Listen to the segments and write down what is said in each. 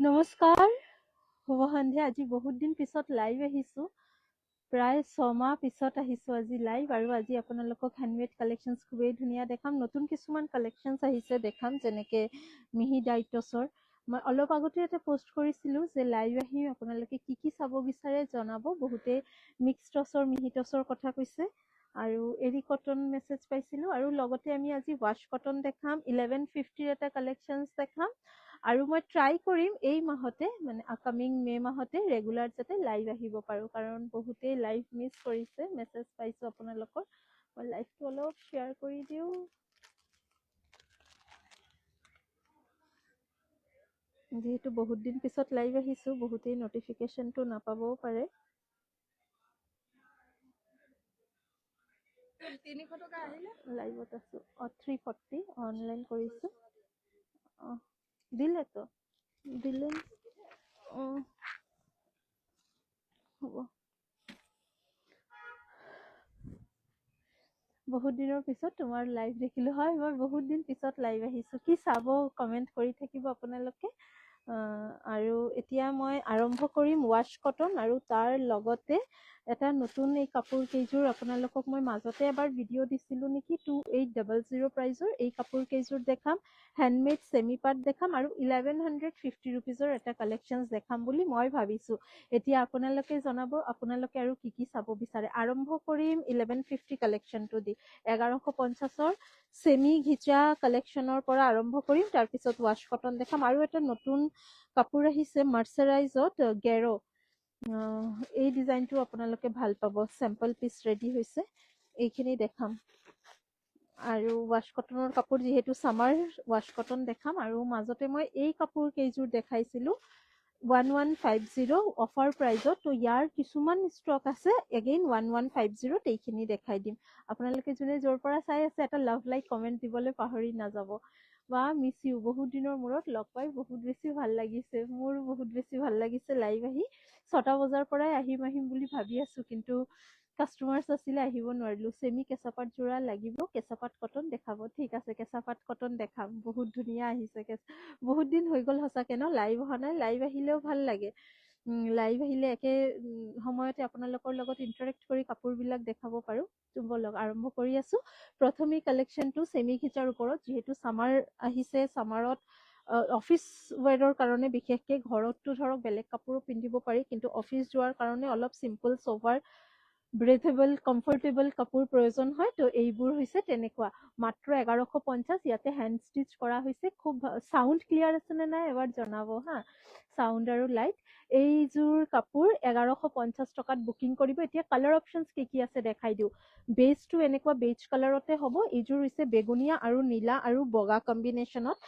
নমস্কাৰ, শুভ সন্ধিয়া। আজি বহুত দিন পিছত লাইভ আহিছোঁ। প্ৰায় 6 মাহ পিছত আহিছোঁ আজি লাইভ। আৰু আজি আপোনালোকক হেণ্ডমেড কালেকশ্যনছ খুবেই ধুনীয়া দেখাম। নতুন কিছুমান কালেকশ্যনছ আহিছে দেখাম, যেনেকৈ মিহি ডাইটছৰ। মই অলপ আগতে এটা পোষ্ট কৰিছিলোঁ যে লাইভ আহিম, আপোনালোকে কি কি চাব বিচাৰে জনাব। বহুতে মিক্স টছৰ মিহি টছৰ কথা কৈছে আৰু এৰি কটন মেছেজ পাইছিলোঁ। আৰু লগতে আমি আজি ৱাছ কটন দেখাম, 1150ৰ এটা কালেকশ্যনছ দেখাম। আৰু মই ট্ৰাই কৰিম এই মাহতে, মানে আপকামিং মে মাহতে ৰেগুলাৰ যাতে লাইভ আহিব পাৰোঁ, কাৰণ বহুতেই লাইভ মিছ কৰিছে। মেছেজ পাইছোঁ আপোনালোকৰ। মই লাইভটো অলপ শ্বেয়াৰ কৰি দিওঁ। যিহেতু বহুত দিন পিছত লাইভ আহিছোঁ, বহুতেই নটিফিকেশ্যনটো নাপাবও পাৰে। 300 টকা আহিলে লাইভত আছোঁ। 340 অনলাইন কৰিছোঁ। দিলেতো দিলে হ'ব। বহুত দিনৰ পিছত তোমাৰ লাইভ দেখিলোঁ। হয়, মই বহুত দিন পিছত লাইভ আহিছোঁ। কি চাব কমেণ্ট কৰি থাকিব আপোনালোকে। আৰু এতিয়া মই আৰম্ভ কৰিম ৱাছ কটন, আৰু তাৰ লগতে এটা নতুন এই কাপোৰ কেইযোৰ আপোনালোকক মই মাজতে এবাৰ ভিডিঅ' দিছিলোঁ নেকি, 2800 প্ৰাইজৰ এই কাপোৰ কেইযোৰ দেখাম। হেণ্ডমেড ছেমি পাট দেখাম আৰু 1150 ৰুপিজৰ এটা কালেকশ্যনছ দেখাম বুলি মই ভাবিছোঁ। এতিয়া আপোনালোকে জনাব আপোনালোকে আৰু কি কি চাব বিচাৰে। আৰম্ভ কৰিম 1150 কালেকশ্যনটো দি। 1150ৰ ছেমি ঘিচা কালেকশ্যনৰ পৰা আৰম্ভ কৰিম, তাৰপিছত ৱাছ কটন দেখাম। আৰু এটা নতুন কাপোৰ আহিছে মাৰ্চাৰাইজত গেৰো। এই ডিজাইনটো আপোনালোকে ভাল পাব। চেম্পল পিচ ৰেডি হৈছে, এইখিনি দেখাম। আৰু ৱাছ কটনৰ কাপোৰ, যিহেতু ছামাৰ ৱাছ কটন দেখাম। আৰু মাজতে মই এই কাপোৰ কেইযোৰ দেখাইছিলোঁ 1150 অফাৰ প্ৰাইজত। তো ইয়াৰ কিছুমান ষ্টক আছে, এগেইন 1150ত এইখিনি দেখাই দিম। আপোনালোকে যোনে য'ৰ পৰা চাই আছে এটা লাভ লাইক কমেণ্ট দিবলৈ পাহৰি নাযাব। বা মিছ ইউ, বহুত দিনৰ মূৰত লগ পাই বহুত বেছি ভাল লাগিছে। মোৰ বহুত বেছি ভাল লাগিছে লাইভ আহি। 6টা বজাৰ পৰাই আহিম বুলি ভাবি আছোঁ, কিন্তু কাষ্টমাৰ্ছ আছিলে, আহিব নোৱাৰিলোঁ। ছেমি কেঁচাপাত যোৰা লাগিব, কেঁচাপাত কটন দেখাব। ঠিক আছে, কেঁচাপাত কটন দেখাম। বহুত ধুনীয়া আহিছে। বহুত দিন হৈ গ'ল সঁচাকৈ ন লাইভ অহা নাই। লাইভ আহিলেও ভাল লাগে। লাইভ আহিলে একে সময়তে আপোনালোকৰ লগত ইণ্টাৰেক্ট কৰি কাপোৰবিলাক দেখাব পাৰোঁ। বলক আৰম্ভ কৰি আছোঁ। প্ৰথমে কালেকশ্যনটো ছেমি ঘিচাৰ ওপৰত, যিহেতু ছামাৰ আহিছে। ছামাৰত অফিচ ৱেৰৰ কাৰণে বিশেষকৈ, ঘৰততো ধৰক বেলেগ কাপোৰো পিন্ধিব পাৰি, কিন্তু অফিচ যোৱাৰ কাৰণে অলপ চিম্পল চোভাৰ ব্ৰেথেবল কমফৰ্টেবল কাপোৰ প্ৰয়োজন হয়। তো এইবোৰ হৈছে তেনেকুৱা। মাত্ৰ 1150। ইয়াতে হেণ্ড ষ্টিচ কৰা হৈছে। খুব চাউণ্ড ক্লিয়াৰ আছেনে নাই এবাৰ জনাব হা, চাউণ্ড আৰু লাইট। এইযোৰ কাপোৰ 1150 টকাত বুকিং কৰিব। এতিয়া কালাৰ অপশ্যনছ কি কি আছে দেখাই দিওঁ। বেজটো এনেকুৱা বেজ কালাৰতে হ'ব। এইযোৰ হৈছে বেগুনীয়া আৰু নীলা আৰু বগা কম্বিনেশ্যনত।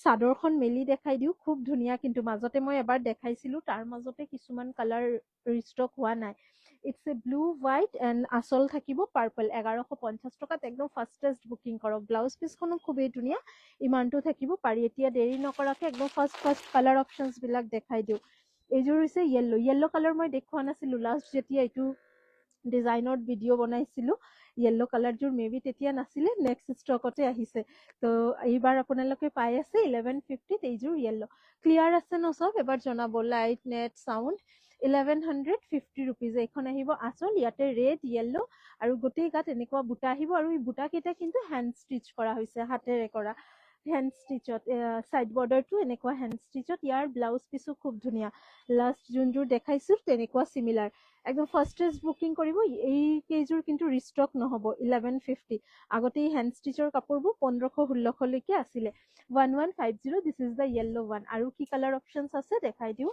চাদৰখন মেলি দেখাই দিওঁ, খুব ধুনীয়া। কিন্তু মাজতে মই এবাৰ দেখাইছিলোঁ, তাৰ মাজতে কিছুমান কালাৰ ৰিষ্টক হোৱা নাই। It's a blue white and আচল থাকিব পাৰ্পল। 1150 টকাত একদম ফাষ্টেষ্ট বুকিং কৰক। ব্লাউজ পিচখনো খুবেই ধুনীয়া। ইমানটো থাকিব পাৰি। এতিয়া দেৰি নকৰাকৈ একদম ফাৰ্ষ্ট কালাৰ অপশ্যনছবিলাক দেখাই দিওঁ। এইযোৰ হৈছে য়েল্ল' কালাৰ। মই দেখুওৱা নাছিলোঁ লাষ্ট যেতিয়া এইটো ডিজাইনত ভিডিঅ' বনাইছিলোঁ। য়েল্ল' কালাৰযোৰ মেবি তেতিয়া নাছিলে, নেক্সট ষ্টকতে আহিছে। তো এইবাৰ আপোনালোকে পাই আছে 1150ত এইযোৰ য়েল্ল'। ক্লিয়াৰ আছে ন চব? এবাৰ জনাব। Light, net, sound. 1150 ৰুপিজ। এইখন আহিব আচল। ইয়াতে ৰেড, য়েল্ল' আৰু গোটেই গাত এনেকুৱা বুটা আহিব। আৰু এই বুটাকেইটা কিন্তু হেণ্ড ষ্টিচ কৰা হৈছে, হাতেৰে কৰা হেণ্ড ষ্টিচত। ছাইড বৰ্ডাৰটো এনেকুৱা হেণ্ড ষ্টিচত। ইয়াৰ ব্লাউজ পিচো খুব ধুনীয়া। লাষ্ট যোনযোৰ দেখাইছোঁ তেনেকুৱা চিমিলাৰ। একদম ফাৰ্ষ্টেষ্ট বুকিং কৰিব। এই কেইযোৰ কিন্তু ৰিষ্টক নহ'ব 1150। আগতে এই হেণ্ড ষ্টিচৰ কাপোৰবোৰ 1500-1600লৈকে আছিলে। 1150। দিছ ইজ দ্য য়েল্ল' ওৱান। আৰু কি কালাৰ অপশ্যনছ আছে দেখাই দিওঁ।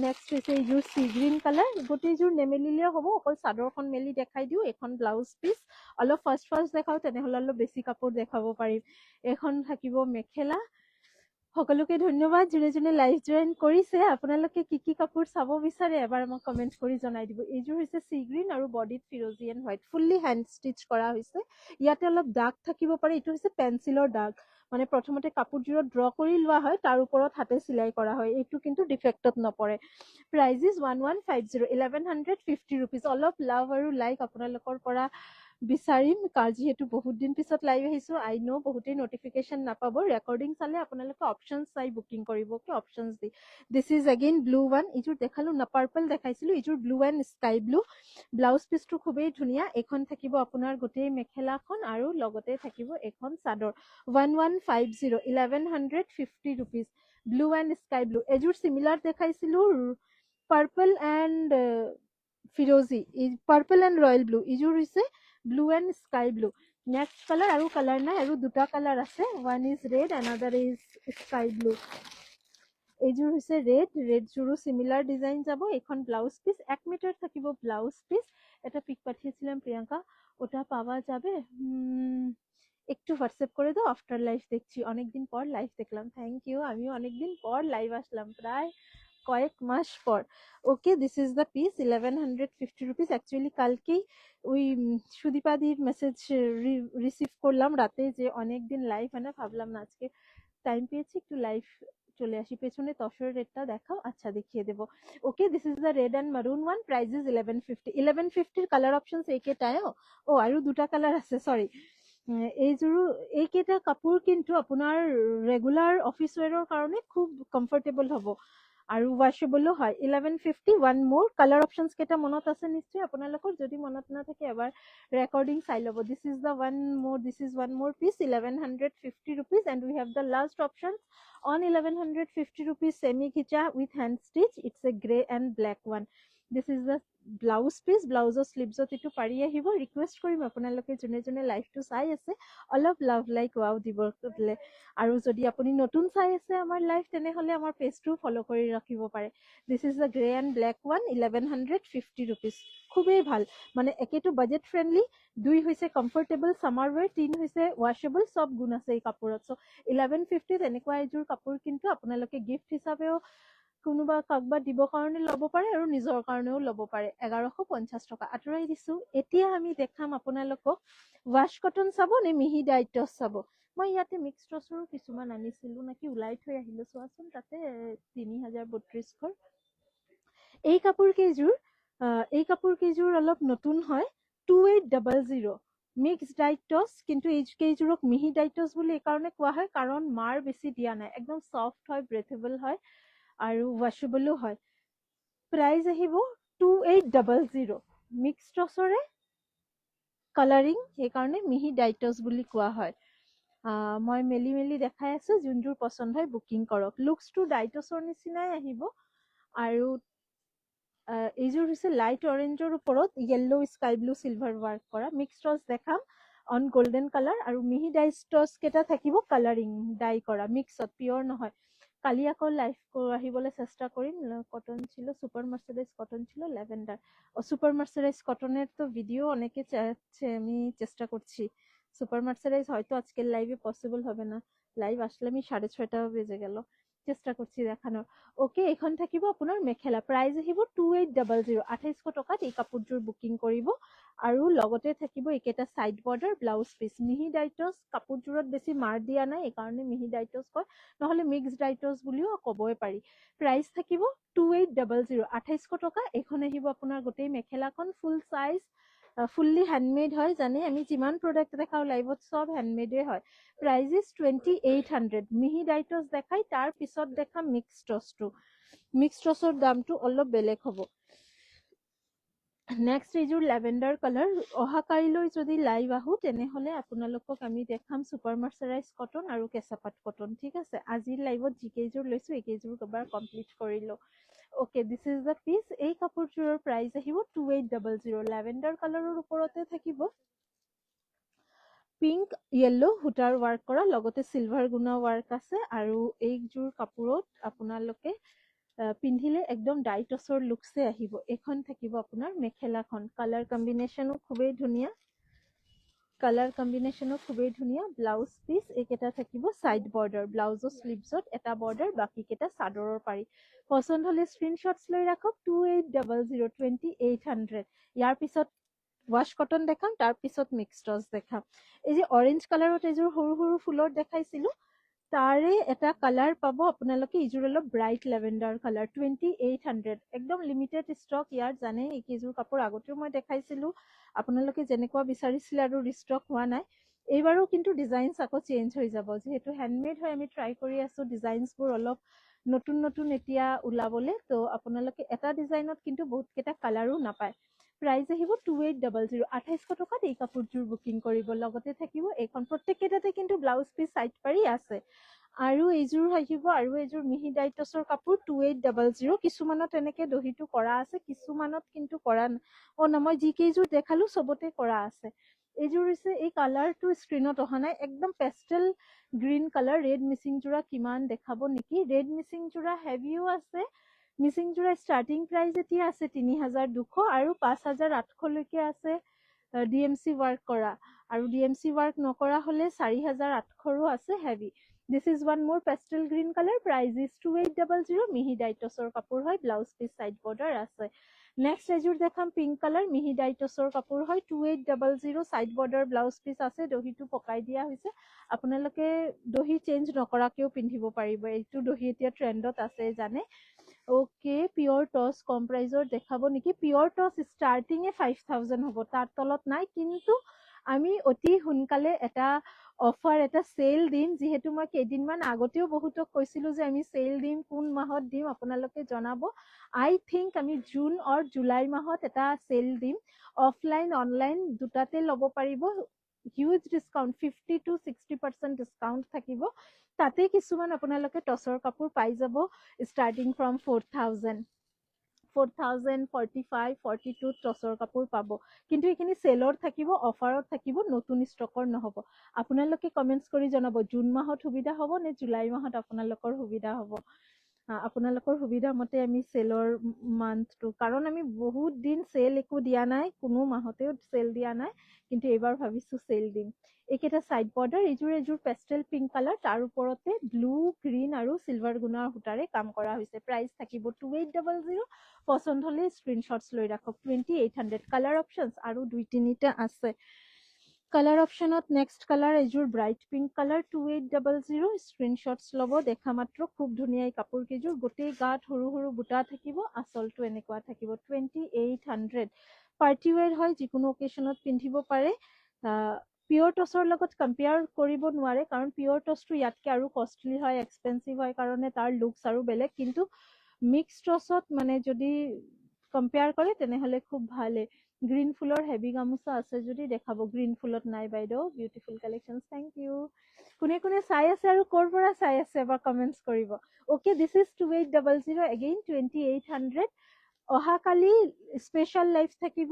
নেক্সট হৈছে এইযোৰ চি গ্ৰীণ কালাৰ। গোটেইযোৰ নেমেলিলেও হ'ব, অকল চাদৰখন মেলি দেখাই দিওঁ। এখন ব্লাউজ পিচ অলপ ফাৰ্ষ্ট দেখাওঁ, তেনেহ'লে অলপ বেছি কাপোৰ দেখাব পাৰিম। এখন থাকিব মেখেলা। সকলোকে ধন্যবাদ যোনে যোনে লাইভ জইন কৰিছে। আপোনালোকে কি কি কাপোৰ চাব বিচাৰে এবাৰ মোক কমেণ্ট কৰি জনাই দিব। এইযোৰ হৈছে চি গ্ৰীণ আৰু বডিত ফিৰ'জি and white, fully hand stitch কৰা হৈছে। ইয়াতে অলপ দাগ থাকিব পাৰে। এইটো হৈছে পেঞ্চিলৰ দাগ, মানে প্ৰথমতে কাপোৰযোৰত ড্ৰ কৰি লোৱা হয়, তাৰ ওপৰত হাতে চিলাই কৰা হয়। এইটো কিন্তু ডিফেক্টত নপৰে। Price is 1150, 1150 rupees. অলপ লাভ আৰু লাইক আপোনালোকৰ পৰা বিচাৰিম যিহেতু বহুত দিন পিছত লাইভ আহিছোঁ। আই ন বহুতেই নটিফিকেশ্যন নাপাব, ৰেকৰ্ডিং চালে আপোনালোকে অপশ্যনছ চাই বুকিং কৰিব। কি অপশ্যনছ দি this is again blue one. এইযোৰ দেখালোঁ না, পাৰ্পল দেখাইছিলোঁ, এইযোৰ blue and sky blue. Blouse পিচটো খুবেই ধুনীয়া। এইখন থাকিব আপোনাৰ গোটেই মেখেলাখন আৰু লগতে থাকিব এখন চাদৰ। 1150 1150 rupees, blue and sky blue. এযোৰ চিমিলাৰ দেখাইছিলোঁ, পাৰ্পল এণ্ড ফিৰোজি, পাৰ্পল এণ্ড ৰয়েল ব্লু। এইযোৰ হৈছে blue and sky blue. Next colour আৰু কালাৰ নাই, আৰু দুটা কালাৰ আছে, one is red, another is sky blue. এইযোৰ হৈছে ৰেডযোৰো চিমিলাৰ ডিজাইন যাব। এইখন ব্লাউজ পিস 1 মিটার থাকিব ব্লাউজ পিস। এটা পিক পাঠিয়েছিলাম প্রিয়াঙ্কা, ওটা পাওয়া যাবে? একটু হোয়াটসঅ্যাপ করে দাও, আফটার লাইভ দেখছি, অনেকদিন পর লাইভ দেখলাম। থ্যাংক ইউ, আমিও অনেকদিন পর লাইভ আসলাম, প্রায় কয়েক মাস পর। Okay, this is the piece 1150 rupees. Actually কালকেই ওই সুদীপাদির মেসেজ রিসিভ করলাম রাতে যে অনেকদিন লাইভ হয় না, ভাবলাম না আজকে টাইম পেয়েছি একটু লাইভ চলে আসি। পেছনে তসরের রেটটা দেখাও, আচ্ছা দেখিয়ে দেবো। Okay, this is the red and maroon one, price is 1150। 1150 colour options এইকেইটাই। আৰু দুটা কালাৰ আছে, সৰি। এইযোৰো এইকেইটা কাপোৰ কিন্তু আপোনাৰ ৰেগুলাৰ অফিচ ৱেৰৰ কাৰণে খুব কমফৰ্টেবল হ'ব আৰু ৱাশ্বেবলো হয়। 1150 ওৱান মোৰ। কালাৰ অপশনস কেইটা মনত আছে নিশ্চয় আপোনালোকৰ, যদি মনত নাথাকে এবাৰ ৰেকৰ্ডিং চাই ল'ব। দিস ইজ দ্য ওৱান মোৰ, দিস ইজ ওৱান মোৰ piece 1150 rupees, and we have the last option on 1150 rupees semi khicha with hand stitch. It's a gray and black one. This is the blouse piece. ব্লাউজৰ স্লিভছত এইটো পাৰি আহিব। Request কৰিম আপোনালোকে যোনে যোনে লাইভটো চাই আছে অলপ লাভ লাইক ৱাও দিব দিলে, আৰু যদি আপুনি নতুন চাই আছে আমাৰ লাইভ তেনেহ'লে আমাৰ পেজটো ফ'ল' কৰি ৰাখিব পাৰে। দিছ is the grey and black one, 1150 rupees। খুবেই ভাল, মানে একেটো বাজেট ফ্ৰেণ্ডলি, দুই হৈছে কমফৰ্টেবল ছামাৰ ৱেৰ, তিন হৈছে ৱাশ্বেবল, চব গুণ আছে এই কাপোৰত। চ' 1150 এনেকুৱা এযোৰ কাপোৰ কিন্তু আপোনালোকে গিফ্ট হিচাপেও কোনোবা কাৰোবাক দিবৰ কাৰণে ল'ব পাৰে আৰু নিজৰ কাৰণেও ল'ব পাৰে। 1150 টকা আঁতৰাই দিছোঁ। এতিয়া আমি দেখাম আপোনালোকক ৱাছ কটন চাব নে মিহি ডাইটছ চাব। মই ইয়াতে মিক্স টচৰো কিছুমান আনিছিলোঁ নেকি, ওলাই থৈ আহিলোঁ, চোৱাচোন তাতে 3032ৰ। এই কাপোৰ কেইযোৰ অলপ নতুন হয়, 2800 মিক্স ডাইটছ। কিন্তু এই কেইযোৰক মিহি ডাইটছ বুলি এইকাৰণে কোৱা হয় কাৰণ মাৰ বেছি দিয়া নাই, একদম চফ্ট হয়, ব্ৰেথেবল হয় আৰু ৱাশ্বেবলো হয়। প্ৰাইস আহিব 2800। মিক্স টচৰে কালাৰিং, সেইকাৰণে মিহি ডাইটছ বুলি কোৱা হয়। মই মেলি মেলি দেখাই আছো, যোনযোৰ পচন্দ হয় বুকিং কৰক। লুকছটো ডাইটছৰ নিচিনাই আহিব। আৰু এইযোৰ হৈছে লাইট অৰেঞ্জৰ ওপৰত yellow sky blue silver work কৰা। মিক্স টচ দেখাম অন গোল্ডেন কালাৰ, আৰু মিহি ডাইটছ কেইটা থাকিব কালাৰিং ডাই কৰা, মিক্সত, পিয়ৰ নহয়। কালি আকৌ লাইভ আহিবলৈ চেষ্টা কৰিম। কটন ছিল, সুপার মার্সারাইজ কটন ছিল, ল্যাভেন্ডার ও সুপার মার্সারাইজ কটনের তো ভিডিও অনেকে চাচ্ছে, আমি চেষ্টা করছি। সুপার মার্সারাইজ হয়তো আজকের লাইভে পসিবল হবে না, লাইভ আসলে আমি 6:30 বেজে গেল, চেষ্টা করছি দেখানোর। ওকে, এখন থাকিব আপোনাৰ মেখেলা। প্ৰাইস আহিব 2800, 2800 টকাত এই কাপোৰযোৰ বুকিং কৰিব। আৰু লগতে থাকিব এইকেইটা সাইড বৰ্ডাৰ ব্লাউজ পিস। মিহি ডাইটছ কাপোৰযোৰত বেছি মাৰ দিয়া নাই, এইকাৰণে মিহি ডাইটছ কয়, নহলে মিক্স ডাইটছ বুলিও ক'বই পাৰি। প্ৰাইস থাকিব 2800, 2800 টকা। এখন আহিব আপোনাৰ গোটেই মেখেলাখন ফুল সাইজ, ফুল্লি হ্যান্ডমেড হয়। জানে আমি যিমান প্ৰডাক্ট দেখাও লাইভত সব হ্যান্ডমেডে হয়। Price is 2800। মিহি ডাইটছ দেখাই তাৰ পিছত দেখাম মিক্স টচটো। মিক্স টচৰ দামটো অলপ বেলেগ হ'ব। নেক্সট এইযোৰ ল্যাভেন্ডাৰ কালাৰ। অহাকালিলৈ যদি লাইভ আহো তেনেহলে আপোনালোকক আমি দেখাম সুপাৰ মাৰ্চাৰাইজ কটন আৰু কেঁচাপাত কটন, ঠিক আছে। আজিৰ লাইভত যিকেইযোৰ লৈছো এইকেইযোৰ এবাৰ কমপ্লিট কৰিলো। Okay, this is the piece. এই কাপোৰযোৰৰ প্ৰাইস আহিব 2800। ল্যাভেন্ডাৰ কালাৰৰ ওপৰতে থাকিব পিংক য়েল্লো সূতাৰ ৱাৰ্ক কৰা, লগতে চিলভাৰ গুণা ৱাৰ্ক আছে। আৰু এইযোৰ কাপোৰত আপোনালোকে পিন্ধিলে একদম ডাইটছৰ লুকছে আহিব। এখন থাকিব আপোনাৰ মেখেলাখন, কালাৰ কম্বিনেশ্যনো খুবেই ধুনীয়া। ব্লাউজ পিস এইকেইটা থাকিব সাইড বৰ্ডাৰ, ব্লাউজৰ স্লিভছত এটা বৰ্ডাৰ, বাকি কেইটা চাদৰৰ পাৰি। পছন্দ হলে স্ক্ৰিনশ্বটছ লৈ ৰাখক। 2800, 2800। ইয়াৰ পিছত ৱাশ কটন দেখাম, তাৰ পিছত মিক্স টচ দেখাম। এই যে অৰেঞ্জ কালাৰত এযোৰ সৰু সৰু ফুলৰ দেখাইছিলো, তাৰে এটা কালাৰ পাব আপোনালোকে, এইযোৰ অলপ ব্ৰাইট লেভেণ্ডাৰ কালাৰ, 2800, একদম লিমিটেড ষ্টক ইয়াত। জানে এইকেইযোৰ কাপোৰ আগতেও মই দেখাইছিলো, আপোনালোকে যেনেকুৱা বিচাৰিছিলে আৰু ৰিষ্টক হোৱা নাই। এইবাৰো কিন্তু ডিজাইনছ আকৌ চেঞ্জ হৈ যাব, যিহেতু হেণ্ডমেড হয় আমি ট্ৰাই কৰি আছো ডিজাইনছবোৰ অলপ নতুন নতুন এতিয়া ওলাবলে। তো আপোনালোকে এটা ডিজাইনত কিন্তু বহুতকেইটা কালাৰো নাপায়। প্ৰাইচ আহিব 2800, 2800 টকাত এই কাপোৰযোৰ বুকিং কৰিব। লগতে থাকিব এইখন, প্ৰত্যেককেইটাতে কিন্তু ব্লাউজ পিচ চাইড পাৰি আছে। আৰু এইযোৰ আহিব, আৰু এইযোৰ মিহি ডাইটছৰ কাপোৰ 2800। কিছুমানত এনেকে দহিটো কৰা আছে, কিছুমানত কিন্তু কৰা মই যিকেইযোৰ দেখালো চবতে কৰা আছে। এইযোৰ হৈছে, এই কালাৰটো স্ক্ৰীনত অহা নাই, একদম pastel green colour. Red Mising যোৰা কিমান দেখাব নেকি? ৰেড মিচিং যোৰা হেভিও আছে। মিচিং যোৰা ষ্টাৰ্টিং প্ৰাইচ এতিয়া আছে 3200 আৰু 5800লৈকে আছে DMC ৱাৰ্ক কৰা, আৰু DMC ৱাৰ্ক নকৰা হলে 4800ৰো আছে হেভি। দিছ ইজ ওৱান মোৰ pastel green colour, price is 2800। মিহি ডাইটছৰ কাপোৰ হয়, ব্লাউজ পিচ চাইড বৰ্ডাৰ আছে। নেক্সট এযোৰ দেখাম পিংক কালাৰ, মিহি ডাইটছৰ কাপোৰ হয়, 2800, চাইড বৰ্ডাৰ ব্লাউজ পিচ আছে। দহিটো পকাই দিয়া হৈছে, আপোনালোকে দহি চেঞ্জ নকৰাকেও পিন্ধিব পাৰিব। এইটো দহি এতিয়া ট্ৰেণ্ডত আছে জানে। ওকে, পিয়ৰ টচ কম প্ৰাইজৰ দেখাব নেকি? পিয়ৰ টচ ষ্টাৰ্টিঙে 5000 হ'ব, তাৰ তলত নাই। কিন্তু আমি অতি সোনকালে এটা অফাৰ, এটা চেল দিম। যিহেতু মই কেইদিনমান আগতেও বহুতক কৈছিলো যে আমি চেল দিম, কোন মাহত দিম আপোনালোকে জনাব। আই থিংক আমি জুন অৰ জুলাই মাহত এটা চেল দিম। অফলাইন অনলাইন দুটাতে ল'ব পাৰিব। হিউজ ডিছকাউণ্ট, 50 to 60% ডিছকাউণ্ট থাকিব। তাতে কিছুমান আপোনালোকে টচৰ কাপোৰ পাই যাব ষ্টাৰ্টিং ফ্ৰম 4000, 45, 42 টচৰ কাপোৰ পাব। কিন্তু এইখিনি চেলৰ থাকিব, অফাৰত থাকিব, নতুন ষ্টকৰ নহ'ব। আপোনালোকে কমেণ্টছ কৰি জনাব জুন মাহত সুবিধা হ'ব নে জুলাই মাহত আপোনালোকৰ সুবিধা হ'ব। আপোনালোকৰ সুবিধা মতে আমি চেলৰ মান্থটো, কাৰণ আমি বহুত দিন চেল একো দিয়া নাই, কোনো মাহতেও চেল দিয়া নাই, কিন্তু এইবাৰ ভাবিছো চেল দিম। এইকেইটা চাইড বৰ্ডাৰ, এযোৰ পেষ্টেল পিংক কালাৰ, তাৰ ওপৰতে ব্লু, গ্ৰীণ আৰু চিলভাৰ গুণাৰ সূতাৰে কাম কৰা হৈছে। প্ৰাইচ থাকিব 2800। পচন্দ হলে স্ক্ৰীনশ্বটছ লৈ ৰাখক। 2800 কালাৰ অপশ্যনছ আৰু 2-3টা আছে। কালাৰ অপশ্যনত নেক্সট কালাৰ এযোৰ ব্ৰাইট পিংক কালাৰ, 2800। স্ক্ৰীনশ্বটছ ল'ব, দেখা মাত্ৰ খুব ধুনীয়া এই কাপোৰ কেইযোৰ। গোটেই গাত সৰু সৰু বুটা থাকিব, আঁচলটো এনেকুৱা থাকিব। 2800 পাৰ্টি ৱেৰ হয়, যিকোনো অকেশ্যনত পিন্ধিব পাৰে। পিয়ৰ টচৰ লগত কম্পেয়াৰ কৰিব নোৱাৰে, কাৰণ পিয়ৰ টচটো ইয়াতকে আৰু কষ্টলি হয়, এক্সপেঞ্চিভ হয় কাৰণে তাৰ লুকছ আৰু বেলেগ। কিন্তু মিক্স টচত মানে যদি কম্পেয়াৰ কৰে তেনেহলে খুব ভালে। গ্ৰীণ ফুলৰ হেভি গামোচা আছে যদি দেখাব। গ্ৰীণ ফুলত নাই বাইদেউ। Beautiful collections, thank you. কোনে কোনে চাই আছে আৰু ক'ৰ পৰা চাই আছে এবাৰ কমেণ্টছ কৰিব। Okay, this is 2800 again, 2800। অহাকালি স্পেচিয়েল লাইভ থাকিব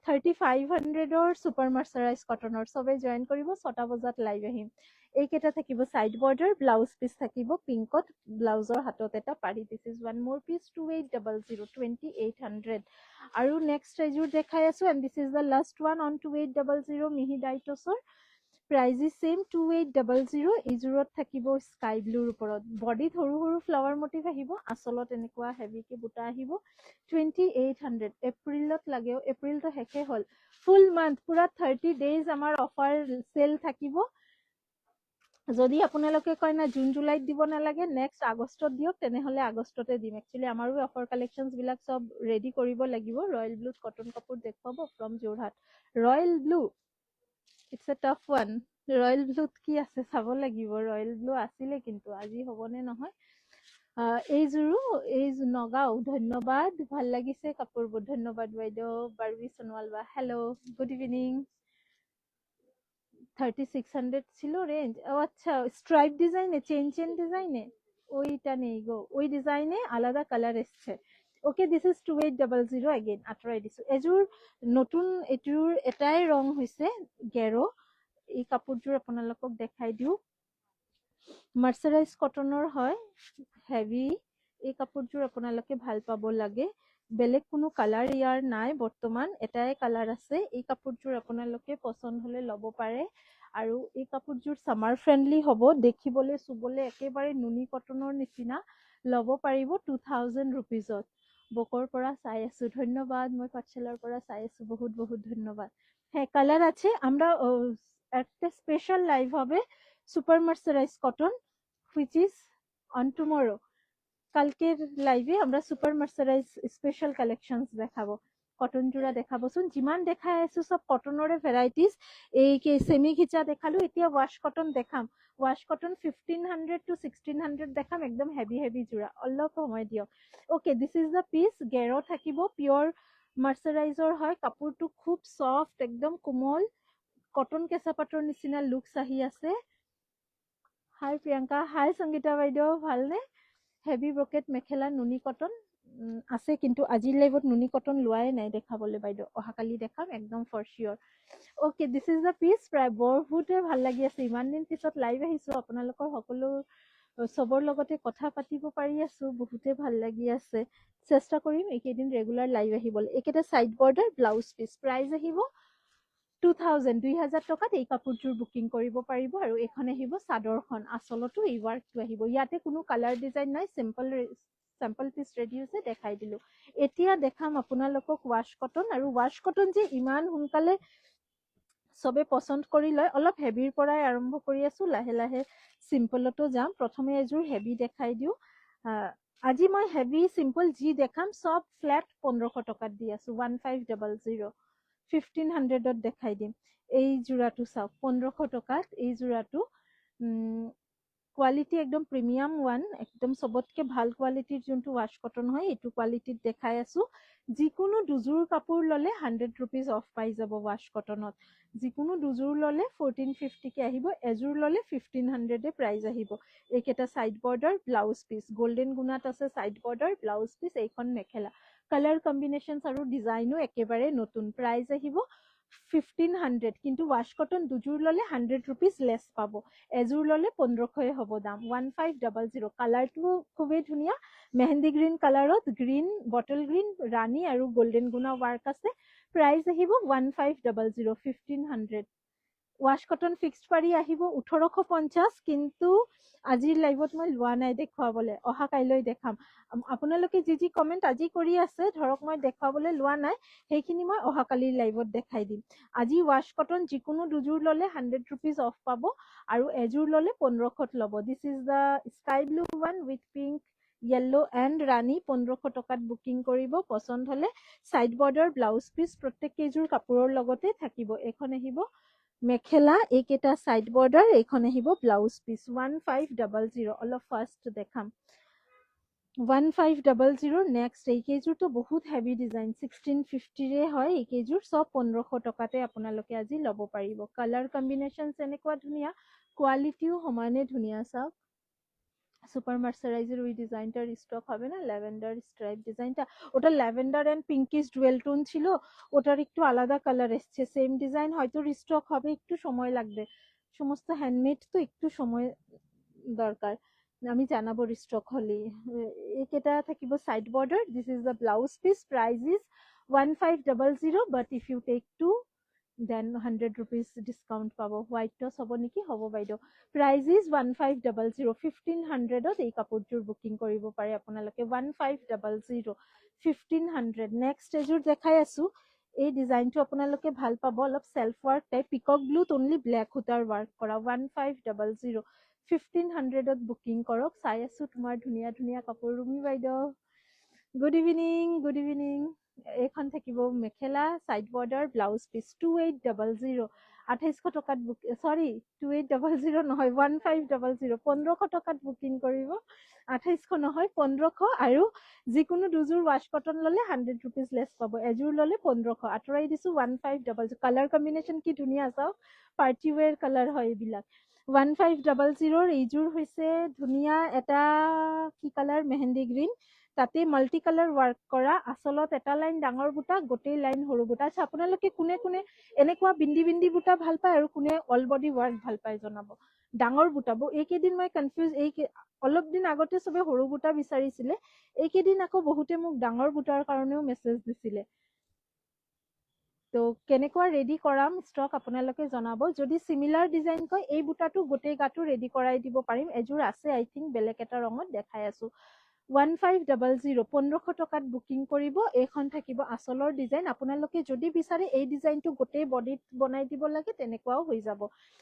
3500ৰ ছুপাৰ মাৰ্চাৰাইজ কটনৰ। চবে জইন কৰিব, 6টা বজাত লাইভ আহিম। এইকেইটা থাকিব চাইড বৰ্ডাৰ, ব্লাউজ পিচ থাকিব পিংকত, ব্লাউজৰ হাতত এটা পাৰি। দিছ ইজ ওৱান মোৰ পিচ, 2800, 2800। আৰু নেক্সট এযোৰ দেখাই আছো, and this is the last one on 2800 মিহি ডাইটছৰ। প্ৰাইজ ইজ চেম, 2800। এইযোৰত থাকিব স্কাই ব্লুৰ ওপৰত, বডিত সৰু সৰু ফ্লাৱাৰ মটিভ আহিব, আচলত এনেকুৱা হেভিকে বুটা আহিব। 2800। এপ্ৰিলত লাগেও, এপ্ৰিলটো শেষে হ'ল। ফুল মান্থ, পুৰা 30 days আমাৰ অফাৰ চেল থাকিব। যদি আপোনালোকে কয় না জুন জুলাইত দিব নালাগে, নেক্সট আগষ্টত দিয়ক, তেনেহলে আগষ্টতে দিম। একচুৱেলি আমাৰো অফাৰ কালেকশ্যনছ বিলাক চব ৰেডি কৰিব লাগিব। ৰয়েল ব্লুত কটন কাপোৰ দেখুৱাব from Jorhat. Royal blue, it's a tough one. Royal ব্লুত কি আছে চাব লাগিব। ৰয়েল ব্লু আছিলে, কিন্তু আজি হ'বনে নহয়। এইযোৰো, এই নগাঁও, ধন্যবাদ, ভাল লাগিছে কাপোৰবোৰ, ধন্যবাদ বাইদেউ। বাৰ্বি সোণোৱাল বা, হেল্ল', গুড ইভিনিং। 3600 ছিল রেঞ্জ। ও আচ্ছা, স্ট্রাইপ ডিজাইনে, চেন ডিজাইনে ওইটা নেই গো, ওই ডিজাইনে আলাদা কালার এসছে। ওকে, দিস ইজ 2800 এগেইন, আঁতৰাই দিছো। এযোৰ নতুন, এযোৰ এটাই ৰং হৈছে গেৰো। এই কাপোৰযোৰ আপোনালোকক দেখাই দিওঁ। মাৰ্চাৰাইজ কটনৰ হয়, হেভি। এই কাপোৰযোৰ আপোনালোকে ভাল পাব লাগে। বেলেগ কোনো কালাৰ ইয়াৰ নাই বৰ্তমান, এটাই কালাৰ আছে। এই কাপোৰযোৰ আপোনালোকে পচন্দ হলে ল'ব পাৰে। আৰু এই কাপোৰযোৰ সামাৰ ফ্ৰেণ্ডলি হ'ব, দেখিবলৈ চুবলৈ একেবাৰে নুনি কটনৰ নিচিনা। ল'ব পাৰিব 2000 ৰুপিজত। বকৰ পৰা চাই আছো, ধন্যবাদ। মই পাঠশালাৰ পৰা চাই আছো, বহুত বহুত ধন্যবাদ। হ্যাঁ, কালার আছে। আমরা একটা স্পেশাল লাইভ হবে super mercerise cotton which is on tomorrow. কালকের লাইভে আমরা সুপার মার্সারাইজ স্পেশাল কালেকশনস দেখাবো, কটন জোড়া দেখাবচোন। যিমান দেখাই আছো সব কটনৰে ভেৰাইটিজ। এই সেমি ঘিচা দেখালো, এতিয়া ৱাশ কটন দেখাম। ৱাশ কটন 1500 to 1600 দেখাম, একদম হেভি হেভি জোড়া, অলপ সময় দিয়ক। Okay, this is the piece. গেৰো থাকিব, পিয়ৰ মাৰ্চাৰাইজৰ হয়, কাপোৰটো খুব সফ্ট, একদম কোমল, কটন কেঁচা পাটৰ নিচিনা লুকস আহি আছে। হাই প্ৰিয়ংকা, হাই সংগীতা বাইদেউ, ভালনে? হেভি ব্ৰকেট মেখেলা নুনি কটন আছে, কিন্তু আজিৰ লাইভত নুনি কটন লোৱাই নাই দেখাবলৈ বাইদেউ, অহাকালি দেখাম একদম for sure. Okay, this is the piece. প্ৰায় বহুতে ভাল লাগি আছে, ইমান দিন পিছত লাইভ আহিছো, আপোনালোকৰ সকলো চবৰ লগতে কথা পাতিব পাৰি আছো, বহুতে ভাল লাগি আছে। চেষ্টা কৰিম এইকেইদিন ৰেগুলাৰ লাইভ আহিবলৈ। এইকেইটা side border blouse piece, price আহিব 2000 টকাত এই কাপোৰযোৰ বুকিং কৰিব পাৰিব। আৰু এইখন আহিব চাদৰখন, আচলতো এই ৱাৰ্কটো আহিব। ইয়াতে কোনো কালাৰ ডিজাইন নাই, চেম্পল পিচ ৰেডি হৈছে, দেখাই দিলো। এতিয়া দেখাম আপোনালোকক ৱাশ কটন। আৰু ৱাশ কটন যে ইমান সোনকালে চবে পচন্দ কৰি লয়, অলপ হেভিৰ পৰাই আৰম্ভ কৰি আছো, লাহে লাহে চিম্পলতো যাম। প্ৰথমে এযোৰ হেভি দেখাই দিওঁ। আজি মই হেভি চিম্পল যি দেখাম চব ফ্লেট 1500 টকাত দি আছো, 1500 1500ত দেখাই দিম। এই জোড়াটো চাওক, 1500 টকাত এই জোড়াটো। কোৱালিটি একদম প্ৰিমিয়াম ওৱান, একদম চবতকে ভাল কোৱালিটিৰ যোনটো ৱাশ কটন হয়, এইটো কোৱালিটিত দেখাই আছো। যিকোনো দুযোৰ কাপোৰ ললে 100 ৰুপিজ অফ পাই যাব ৱাশ কটনত। যিকোনো দুযোৰ ললে 1450 কে আহিব, এযোৰ ললে 1500 প্ৰাইজ আহিব। এইকেইটা side border blouse piece, golden গুণাত আছে চাইড বৰ্ডাৰ ব্লাউজ পিচ, এইখন মেখেলা। কালাৰ কম্বিনেশ্যন আৰু ডিজাইনো একেবাৰে নতুন। প্ৰাইজ আহিব 1500, কিন্তু ৱাশ কটন দুযোৰ ললে 100 ৰুপিজ লেছ পাব, এযোৰ ললে 1500 হ'ব দাম। 1500। কালাৰটো খুবেই ধুনীয়া, মেহেন্দি গ্ৰীণ কালাৰত, গ্ৰীণ, বটল গ্ৰীণ, ৰাণী আৰু গোল্ডেন গুণা ৱাৰ্ক আছে। প্ৰাইচ আহিব 1500, 1500। ৱাশ কটন ফিক্সড পাৰি আহিব 1850, কিন্তু আজিৰ লাইভত মই লোৱা নাই দেখুৱাবলৈ, অহা কাইলৈ দেখাম। আপোনালোকে যি যি কমেণ্ট আজি কৰি আছে, ধৰক মই দেখুৱাবলৈ লোৱা নাই, সেইখিনি মই অহাকালিৰ লাইভত দেখাই দিম। আজি ৱাশ কটন যিকোনো দুযোৰ ললে 100 ৰুপিজ অফ পাব, আৰু এযোৰ ললে 1500ত ল'ব। This is the sky blue one with pink, yellow and rani. 1500 টকাত বুকিং কৰিব। পচন্দ হলে চাইড বৰ্ডাৰ ব্লাউজ পিচ প্ৰত্যেক কেইযোৰ কাপোৰৰ লগতে থাকিব। এইখন আহিব মেখেলা, এইকেইটা চাইড বৰ্ডাৰ, এইখন আহিব ব্লাউজ পিচ। 1500, অলপ ফাৰ্ষ্ট দেখাম। 1500। নেক্সট এইকেইযোৰতো বহুত হেভি ডিজাইন, 1650ৰে হয় এইকেইযোৰ, চব 1500 টকাতে আপোনালোকে আজি ল'ব পাৰিব। কালাৰ কম্বিনেশ্যন এনেকুৱা ধুনীয়া, কোয়ালিটিও সমানে ধুনীয়া। চাওক, সুপার মার্সারাইজের ওই ডিজাইনটার স্টক হবে না, ল্যাভেন্ডার স্ট্রাইপ ডিজাইনটা, ওটা ল্যাভেন্ডার এন্ড পিঙ্কিশ ডুয়েল টোন ছিল, ওটার একটু আলাদা কালার এসছে। সেম ডিজাইন হয়তো রিস্টক হবে, একটু সময় লাগবে, সমস্ত হ্যান্ডমেড তো একটু সময় দরকার, আমি জানাবো রিস্টক হলে। এইকেইটা থাকিব side border. This is the blouse piece. Price is 1500, but if you take two then 100 rupees discount পাব। হোৱাইট টছ হ'ব নেকি? হ'ব বাইদেউ। প্ৰাইজ ইজ 1500, 1500ত এই কাপোৰযোৰ বুকিং কৰিব পাৰে আপোনালোকে। 1500, 1500। নেক্সট এযোৰ দেখাই আছো, এই ডিজাইনটো আপোনালোকে ভাল পাব, অলপ চেল্ফ ৱাৰ্ক টাইপ, পিকক ব্লুত অনলি ব্লেক সূতাৰ ৱাৰ্ক কৰা। 1500, 1500ত বুকিং কৰক। চাই আছো তোমাৰ ধুনীয়া ধুনীয়া কাপোৰ। ৰুমি বাইদেউ গুড ইভিনিং, গুড ইভিনিং। এইখন থাকিব মেখেলা, চাইড বৰ্ডাৰ, ব্লাউজ পিচ। 2800, 2800 টকাত বুক, চৰি 2800 নহয়, 1500, 1500 টকাত বুকিং কৰিব। 2800 নহয়, 1500। আৰু যিকোনো দুযোৰ ৱাশ কটন ললে 100 ৰুপিজ লেছ পাব, এযোৰ ললে 1500। আঁতৰাই দিছো 1500। কালাৰ কম্বিনেশ্যন কি ধুনীয়া, চাওক, পাৰ্টি ৱেৰ কালাৰ হয় এইবিলাক। 1500 এইযোৰ হৈছে ধুনীয়া এটা কি কালাৰ, মেহেন্দি গ্ৰীণ, তাতে মাল্টি কালাৰ ৱাৰ্ক কৰা। আচলত এটা লাইন ডাঙৰ বুটা, গোটেই লাইন সৰু বুটা। আচ্ছা, আপোনালোকে কোনে কোনে এনেকুৱা বিন্দি বিন্দি বুটা ভাল পায় আৰু কোনে অল বডি ৱাৰ্ক ভাল পায় জনাব। ডাঙৰ বুটা, এইকেইদিন মই কনফিউজ, অলপ দিন আগতে চবে সৰু বুটা বিচাৰিছিলে, এইকেইদিন আকৌ বহুতে মোক ডাঙৰ বুটাৰ কাৰণেও মেছেজ দিছিলে। তো কেনেকুৱা ৰেডি কৰাম ষ্টক আপোনালোকে জনাব। যদি সিমিলাৰ ডিজাইন কয়, এই বুটাটো গোটেই গাটো ৰেডি কৰাই দিব পাৰিম। এযোৰ আছে আই থিংক বেলেগ এটা ৰঙত দেখাই আছো। 1500 1500 টকাত বুকিং কৰিব। এইখন থাকিব আচলৰ ডিজাইন। আপোনালোকে যদি বিচাৰে এই ডিজাইনটো গোটেই বডিত বনাই দিব লাগে তেনেকুৱাও হৈ যাব।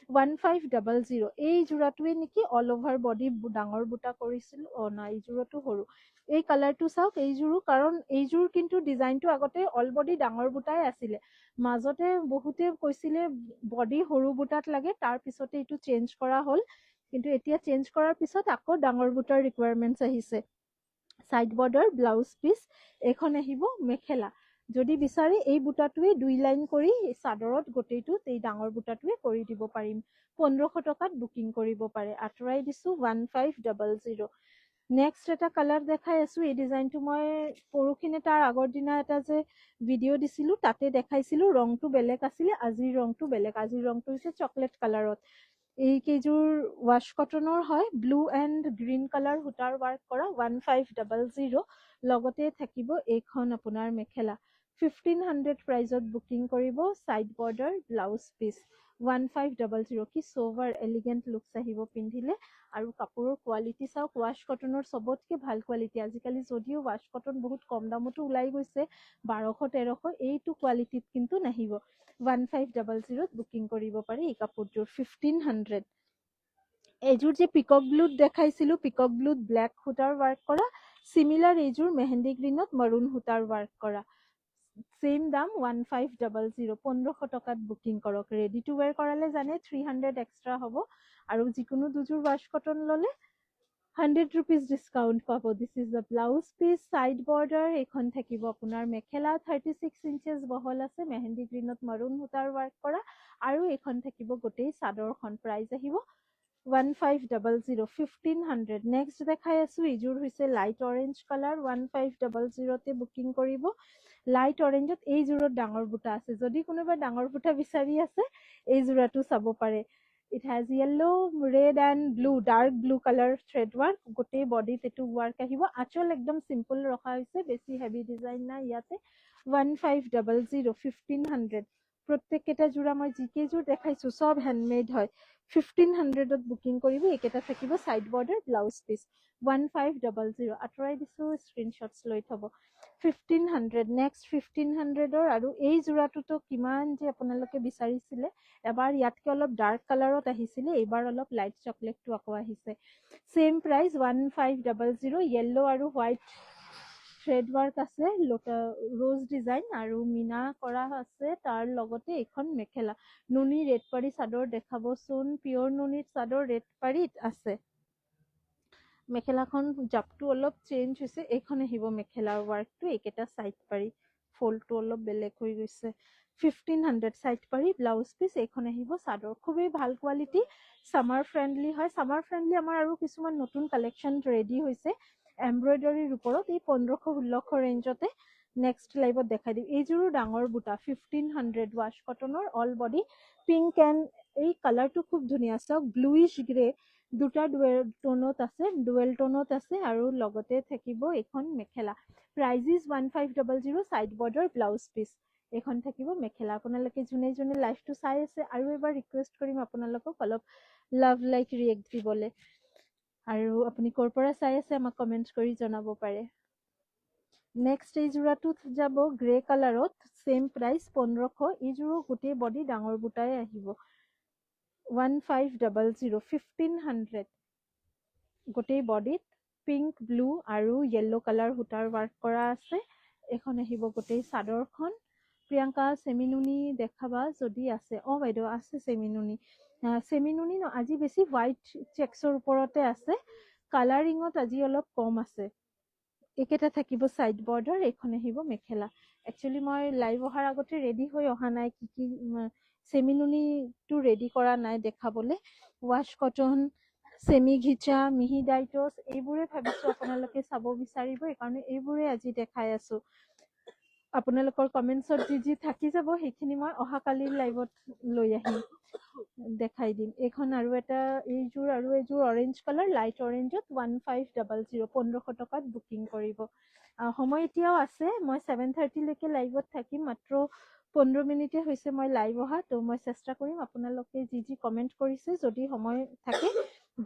1500 এই যোৰাটোৱে নেকি অল অভাৰ বডি ডাঙৰ বুটা কৰিছিল। নাই, এইযোৰতো সৰু। এই কালাৰটো চাওক, এইযোৰো, কাৰণ এইযোৰ কিন্তু ডিজাইনটো আগতে অল বডি ডাঙৰ বুটাই আছিলে। মাজতে বহুতে কৈছিলে বডি সৰু বুটাত লাগে, তাৰ পিছতে এইটো চেঞ্জ কৰা হ'ল। কিন্তু এতিয়া চেঞ্জ কৰাৰ পিছত আকৌ ডাঙৰ বুটাৰ ৰিকুৱাৰমেণ্টছ আহিছে। সাইড বৰ্ডাৰ, ব্লাউজ পিচ, এইখন আহিব মেখেলা। যদি বিচাৰে এই বুটাটোৱে 2 লাইন কৰি চাদৰত গোটেইটোত এই ডাঙৰ বুটাটোৱে কৰি দিব পাৰিম। 1500 টকাত বুকিং কৰিব পাৰে। আঁতৰাই দিছো 1500। নেক্সট এটা কালাৰ দেখাই আছো। এই ডিজাইনটো মই পৰহিনে তাৰ আগৰ দিনা এটা যে ভিডিঅ' দিছিলো তাতে দেখাইছিলো। ৰংটো বেলেগ আছিলে, আজিৰ ৰংটো বেলেগ। আজিৰ ৰংটো হৈছে চকলেট কালাৰত। এই কেইযোৰ ৱাছ কটনৰ হয়। ব্লু এণ্ড গ্ৰীণ কালাৰ সূতাৰ ৱাৰ্ক কৰা। 1500। লগতে থাকিব এইখন আপোনাৰ মেখেলা। 1500 প্ৰাইজত বুকিং কৰিব। Side border, blouse piece. 1500। কি সোভাৰ এলিগেণ্ট লুকছ আহিব পিন্ধিলে। আৰু কাপোৰৰ কোৱালিটি চাওক, ৱাছ কটনৰ চবতকে ভাল কোৱালিটি। আজিকালি যদিও ৱাছ কটন বহুত কম দামতো ওলাই গৈছে, 1200-1300, এইটো কোৱালিটিত কিন্তু নাহিব। 1500 বুকিং কৰিব পাৰি এই কাপোৰযোৰ। 1500। এইযোৰ যে পিকক ব্লুত দেখাইছিলো, পিকক ব্লুত ব্লেক সূতাৰ ৱাৰ্ক কৰা। চিমিলাৰ এইযোৰ মেহেন্দি গ্ৰীণত মাৰুন সূতাৰ ৱাৰ্ক কৰা। চেম দাম 1500। 1500 টকাত বুকিং কৰক। ৰেডি টু ৱেৰ কৰালে জানে 300 এক্সট্ৰা হ'ব। আৰু যিকোনো দুযোৰ ৱাছ কটন ল'লে 100 rupees ডিছকাউণ্ট পাব। This is the blouse piece, side border. এইখন থাকিব আপোনাৰ মেখেলা। 36 ইঞ্চেছ বহল আছে, মেহেন্দি গ্ৰীণত মাৰুন সূতাৰ ৱাৰ্ক কৰা। আৰু এইখন থাকিব গোটেই চাদৰখন। প্ৰাইচ আহিব 1500। 1500। নেক্সট দেখাই আছো। এইযোৰ হৈছে লাইট অৰেঞ্জ কালাৰ। 1500 বুকিং কৰিব। লাইট অৰেঞ্জত এইযোৰত ডাঙৰ বুটা আছে। যদি কোনোবা ডাঙৰ বুটা বিচাৰি আছে, এই যোৰাটো চাব পাৰে। It has yellow, red and blue, dark blue colour thread work. গোটেই বডিত এইটো ৱাৰ্ক আহিব। আঁচল একদম চিম্পল ৰখা হৈছে, বেছি হেভি ডিজাইন নাই ইয়াতে। 1500। 1500। প্ৰত্যেককেইটা যোৰা মই যিকেইযোৰ দেখাইছো চব হেণ্ডমেড হয়। 1500ত বুকিং কৰিব। এইকেইটা থাকিব সাইড বৰ্ডাৰ, ব্লাউজ পিচ। 1500। আঁতৰাই দিছো, স্ক্ৰীনশ্বটছ লৈ থব। 1500। নেক্সট 1500ৰ আৰু এই যোৰাটোতো কিমান যে আপোনালোকে বিচাৰিছিলে। এবাৰ ইয়াতকে অলপ ডাৰ্ক কালাৰত আহিছিলে, এইবাৰ অলপ লাইট চকলেটটো আকৌ আহিছে। চেম প্ৰাইচ 1500। য়েল্লো আৰু হোৱাইট থ্ৰেড ৱাৰ্ক আছে, ৰ'জ ডিজাইন আৰু মীনা কৰা আছে। তাৰ লগতে এইখন মেখেলা। নুনি ৰেড পাৰি চাদৰ দেখাবচোন। পিয়ৰ নুনিত চাদৰ ৰেড পাৰিত আছে। মেখেলাখন জাপটো অলপ চেঞ্জ হৈছে। এইখন আহিব মেখেলাৰ ৱাৰ্কটো। এইকেইটা চাইড পাৰি, ফল্ডটো অলপ বেলেগ হৈ গৈছে। 1500 চাইড পাৰি, ব্লাউজ পিচ। এইখন আহিব চাদৰ। খুবেই ভাল কোৱালিটি, ছামাৰ ফ্ৰেণ্ডলি হয়। ছামাৰ ফ্ৰেণ্ডলি আমাৰ আৰু কিছুমান নতুন কালেকশ্যন ৰেডি হৈছে এমব্ৰইডাৰীৰ ওপৰত। এই 1500-1600 ৰেঞ্জতে নেক্সট লাইভত দেখাই দিম। এইযোৰো ডাঙৰ বুটা। 1500। ৱাছ কটনৰ, অল বডি। পিংক এণ্ড এই কালাৰটো খুব ধুনীয়া। চাওক, ব্লুইছ গ্ৰে, দুটা ডুৱেল টোনত আছে। আৰু লগতে থাকিব এইখন mekhela. Price is 1500। Side border, blouse piece. এইখন থাকিব মেখেলা। আপোনালোকে যোনে যোনে লাইভটো চাই আছে, আৰু এবাৰ ৰিকুৱেষ্ট কৰিম আপোনালোকক অলপ লাভ লাইক ৰিয়েক্ট দিবলৈ। আৰু আপুনি ক'ৰ পৰা চাই আছে আমাক কমেণ্ট কৰি জনাব পাৰে। নেক্সট এই যোৰাটোত যাব গ্ৰে কালাৰত। চেম প্ৰাইচ 1500। এইযোৰো গোটেই বডি ডাঙৰ বুটাই আহিব। 1500। 1500। গোটেই বডিত পিংক, ব্লু আৰু য়েল্লো কালাৰ সূতাৰ ৱাৰ্ক কৰা আছে। এইখন আহিব গোটেই চাদৰখন। প্ৰিয়ংকা চেমিনুনি দেখাবা যদি আছে। বাইদেউ আছে চেমিনুনি। চেমিনুনি আজি বেছি হোৱাইট চেক্সৰ ওপৰতে আছে। কালাৰিঙত আজি অলপ কম আছে। এইকেইটা থাকিব সাইড বৰ্ডাৰ। এইখন আহিব মেখেলা। একচুৱেলি মই লাইভ অহাৰ আগতে ৰেডি হৈ অহা নাই। কি চেমিনুনিটো ৰেডি কৰা নাই দেখাবলৈ। ৱাছ কটন, চেমি ঘিচা, মিহি ডাইটছ, এইবোৰে ভাবিছো আপোনালোকে চাব বিচাৰিব, সেইকাৰণে এইবোৰে আজি দেখাই আছো। আপোনালোকৰ কমেণ্টছত যি যি থাকি যাব সেইখিনি মই অহাকালিৰ লাইভত লৈ আহিম, দেখাই দিম। এইখন আৰু এটা, এইযোৰ আৰু এযোৰ অৰেঞ্জ কালাৰ, লাইট অৰেঞ্জত 1500। 1500 টকাত বুকিং কৰিব। সময় এতিয়াও আছে। মই 7:30 লৈকে লাইভত থাকিম। মাত্ৰ 15 মিনিটে হৈছে মই লাইভ অহা, তো মই চেষ্টা কৰিম আপোনালোকে যি কমেণ্ট কৰিছে যদি সময় থাকে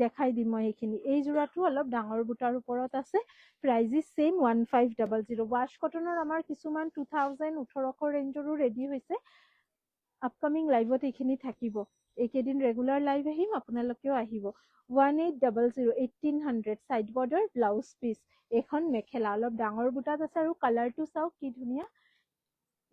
দেখাই দিম মই এইখিনি। এই যোৰাটো অলপ ডাঙৰ বুটাৰ ওপৰত আছে, প্ৰাইজেছ ছেইম 1500। ৱাছ কটনৰ আমাৰ কিছুমান 2000 1800 ৰেঞ্জৰো ৰেডি হৈছে। আপকামিং লাইভত এইখিনি থাকিব, এইকেইদিন ৰেগুলাৰ লাইভ আহিম, আপোনালোকেও আহিব। 1800 1800 চাইড বৰ্ডাৰ ব্লাউজ পিচ, এখন মেখেলা অলপ ডাঙৰ বুটাত আছে আৰু কালাৰটো চাওক কি ধুনীয়া,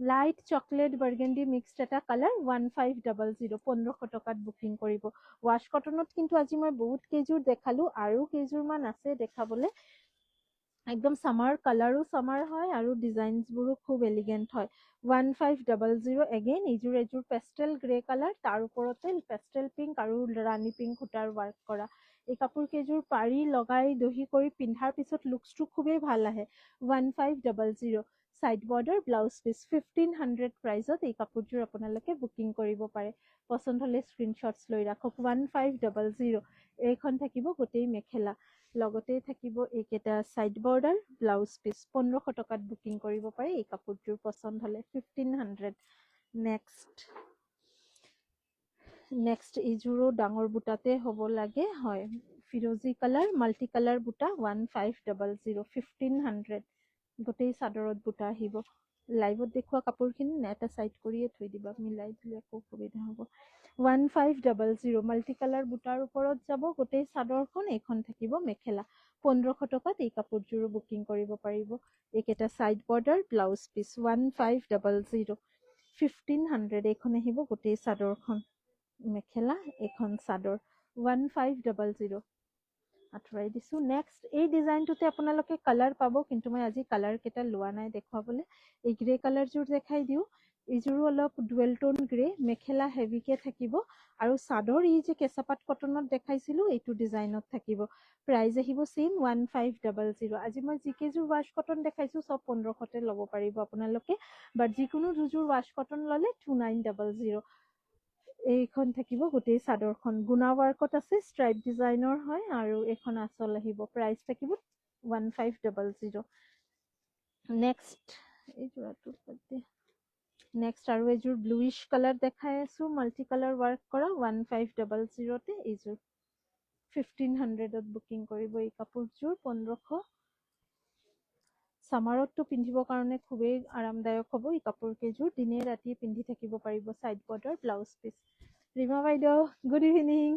লাইট চকলেট বাৰ্গেণ্ডি মিক্সড এটা কালাৰ। 1500 1500 টকাত বুকিং কৰিব। ৱাছ কটনত কিন্তু আজি মই বহুত কেইযোৰ দেখালো, আৰু কেইযোৰমান আছে দেখাবলৈ। একদম সামাৰ কালাৰো সামাৰ হয় আৰু ডিজাইনবোৰো খুব এলিগেণ্ট হয়। 1500 এগেইন এযোৰ পেষ্টেল গ্ৰে কালাৰ, তাৰ ওপৰতে পেষ্টেল পিংক আৰু ৰাণী পিংক সূতাৰ ৱাৰ্ক কৰা। এই কাপোৰ কেইযোৰ পাৰি লগাই দহি কৰি পিন্ধাৰ পিছত লুকছটো খুবেই ভাল আহে। 1500 চাইড বৰ্ডাৰ ব্লাউজ পিচ, 1500 প্ৰাইজত এই কাপোৰযোৰ আপোনালোকে বুকিং কৰিব পাৰে। পচন্দ হ'লে স্ক্ৰীনশ্বটছ লৈ ৰাখক। 1500 এইখন থাকিব গোটেই মেখেলা, লগতে থাকিব এইকেইটা চাইড বৰ্ডাৰ ব্লাউজ পিচ। 1500 টকাত বুকিং কৰিব পাৰে এই কাপোৰযোৰ পচন্দ হ'লে। 1500। নেক্সট এইযোৰো ডাঙৰ বুটাতে হ'ব লাগে, হয় ফিৰোজি কালাৰ মাল্টি কালাৰ বুটা। 1500 1500 গোটেই চাদৰত বুটা আহিব। লাইভত দেখুওৱা কাপোৰখিনি এটা চাইড কৰিয়ে থৈ দিবা, মিলাই দিলে একো অসুবিধা হ'ব। 1500 মাল্টি কালাৰ বুটাৰ ওপৰত যাব গোটেই চাদৰখন, এইখন থাকিব মেখেলা। 1500 টকাত এই কাপোৰযোৰো বুকিং কৰিব পাৰিব। এইকেইটা চাইড বৰ্ডাৰ ব্লাউজ পিচ। 1500 1500 এইখন আহিব গোটেই চাদৰখন, মেখেলা এইখন চাদৰ। 1500 আঁতৰাই দিছোঁ। নেক্সট এই ডিজাইনটোতে আপোনালোকে কালাৰ পাব, কিন্তু মই আজি কালাৰ কেইটা লোৱা নাই দেখুৱাবলৈ। এই গ্ৰে কালাৰযোৰ দেখাই দিওঁ। এইযোৰো অলপ ডুৱেল টোন গ্ৰে, মেখেলা হেভিকে থাকিব আৰু চাদৰ এই যে কেঁচাপাত কটনত দেখাইছিলোঁ এইটো ডিজাইনত থাকিব। প্ৰাইজ আহিব ছেইম 1500। আজি মই যিকেইযোৰ ৱাছ কটন দেখাইছোঁ চব 1500তে ল'ব পাৰিব আপোনালোকে, বাট যিকোনো দুযোৰ ৱাছ কটন ল'লে 2900। এইখন থাকিব গোটেই চাদৰখন, গুণা ৱাৰ্কত আছে, ষ্ট্ৰাইপ ডিজাইনৰ হয় আৰু এইখন আঁচল আহিব। প্ৰাইচ থাকিব 1500। নেক্সট আৰু এযোৰ ব্লুইছ কালাৰ দেখাই আছো, মাল্টি কালাৰ ৱাৰ্ক কৰা। 1500তে এইযোৰ 1500ত বুকিং কৰিব এই কাপোৰযোৰ। 1500। সামাৰতটো পিন্ধিবৰ কাৰণে খুবেই আৰামদায়ক হ'ব এই কাপোৰ কেইযোৰ, দিনে ৰাতিয়ে পিন্ধি থাকিব পাৰিব। Side border blouse piece. Rima বাইদেউ গুড ইভিনিং।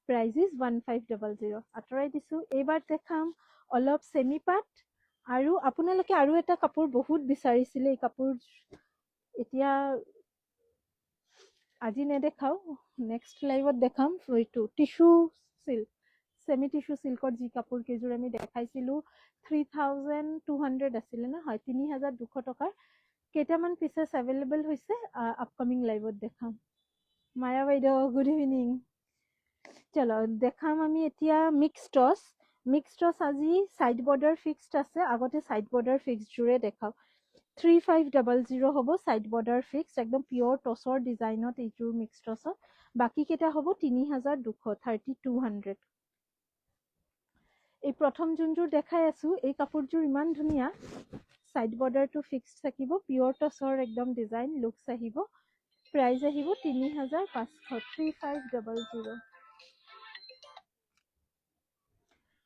প্ৰাইজেছ 1500 আঁতৰাই দিছোঁ। এইবাৰ দেখাম অলপ চেমি পাট, আৰু আপোনালোকে আৰু এটা কাপোৰ বহুত বিচাৰিছিলে, এই কাপোৰ এতিয়া আজি নেদেখাও, নেক্সট লাইভত দেখাম। এইটো টিচু চিল্ক, চেমি টিচু চিল্কত যি কাপোৰ কেইযোৰ আমি দেখাইছিলোঁ 3200 আছিলে না, হয় 3200 টকাৰ। কেইটামান পিচেছ এভেইলেবল হৈছে, আপকামিং লাইভত দেখাম। মায়া বাইদেউ গুড ইভিনিং। চলো দেখাম আমি এতিয়া মিক্স টচ। মিক্স টচ আজি চাইড বৰ্ডাৰ ফিক্সড আছে, আগতে চাইড বৰ্ডাৰ ফিক্সডযোৰে দেখাওঁ। 3500 হ'ব চাইড বৰ্ডাৰ ফিক্সড, একদম পিয়ৰ টচৰ ডিজাইনত এইযোৰ মিক্স টচত। বাকী কেইটা হ'ব 3200 3200। এই প্ৰথম যোনযোৰ দেখাই আছো এই কাপোৰযোৰ ইমান ধুনীয়া, চাইড বৰ্ডাৰটো ফিক্সড থাকিব, পিয়ৰ টচৰ একদম ডিজাইন লুকছ আহিব। প্ৰাইজ আহিব 3500 3500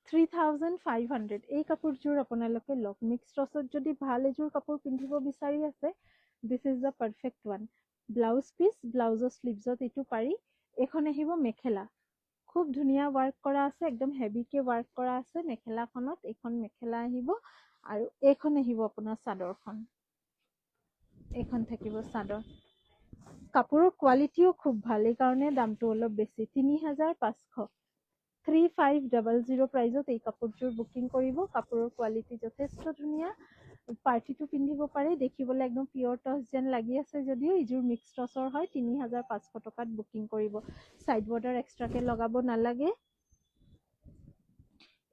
3500। এই কাপোৰযোৰ আপোনালোকে লওক, মিক্স টচত যদি ভাল এযোৰ কাপোৰ পিন্ধিব বিচাৰি আছে, this is the perfect one. Blouse piece, ব্লাউজৰ স্লিভছত এইটো পাৰি। এইখন আহিব মেখেলা, খুব ধুনীয়া ৱাৰ্ক কৰা আছে, একদম হেভিকে ৱাৰ্ক কৰা আছে মেখেলাখনত। এইখন মেখেলা আহিব আৰু এইখন আহিব আপোনাৰ চাদৰখন। এইখন থাকিব চাদৰ। কাপোৰৰ কোৱালিটিও খুব ভাল, এইকাৰণে দামটো অলপ বেছি। 3500 3500 প্ৰাইজত এই কাপোৰযোৰ বুকিং কৰিব। কাপোৰৰ কোৱালিটি যথেষ্ট ধুনীয়া, পাৰ্টিটো পিন্ধিব পাৰে, দেখিবলৈ একদম পিয়ৰ টচ যেন লাগি আছে যদিও এইযোৰ মিক্স টচৰ হয়। 3500 টকাত বুকিং কৰিব। চাইড বৰ্ডাৰ এক্সট্ৰাকে লগাব নালাগে।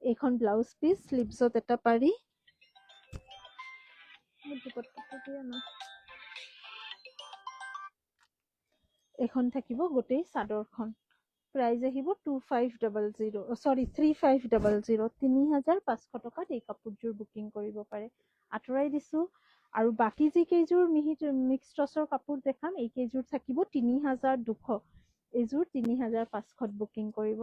এইখন ব্লাউজ পিচ, স্লিভছত এটা পাৰি। এইখন থাকিব গোটেই চাদৰখন। প্ৰাইজ আহিব 3500 সৰি 3500 3500 টকাত এই কাপোৰযোৰ বুকিং কৰিব পাৰে। আঁতৰাই দিছোঁ। আৰু বাকী যি কেইযোৰ মিক্স টচৰ কাপোৰ দেখাম এই কেইযোৰ থাকিব ৩,২০০। এইযোৰ ৩,৫০০ বুকিং কৰিব।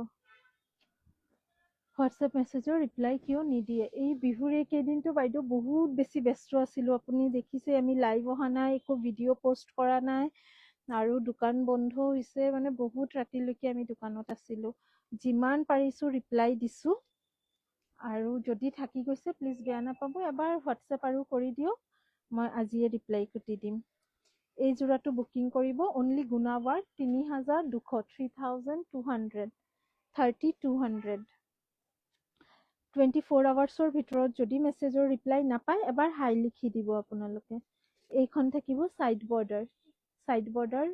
হোৱাটছএপ মেছেজৰ ৰিপ্লাই কিয় নিদিয়ে? এই বিহুৰ এইকেইদিনটো বাইদেউ বহুত বেছি ব্যস্ত আছিলোঁ। আপুনি দেখিছে আমি লাইভ অহা নাই, একো ভিডিঅ' পষ্ট কৰা নাই, আৰু দোকান বন্ধ হৈছে, মানে বহুত ৰাতিলৈকে আমি দোকানত আছিলোঁ। যিমান পাৰিছোঁ ৰিপ্লাই দিছোঁ, আৰু যদি থাকি গৈছে প্লিজ বেয়া নাপাব, এবাৰ হোৱাটছএপ আৰু কৰি দিয়ক, মই আজিয়ে ৰিপ্লাই দি দিম। এই যোৰাটো বুকিং কৰিব অনলি গুণাৱাৰ্ক ৩,২০০, 3,200, 3,200। 24 আৱাৰ্ছৰ ভিতৰত যদি মেছেজৰ ৰিপ্লাই নাপায় এবাৰ হাই লিখি দিব আপোনালোকে। এইখন থাকিব ছাইড বৰ্ডাৰ। ছাইড বৰ্ডাৰ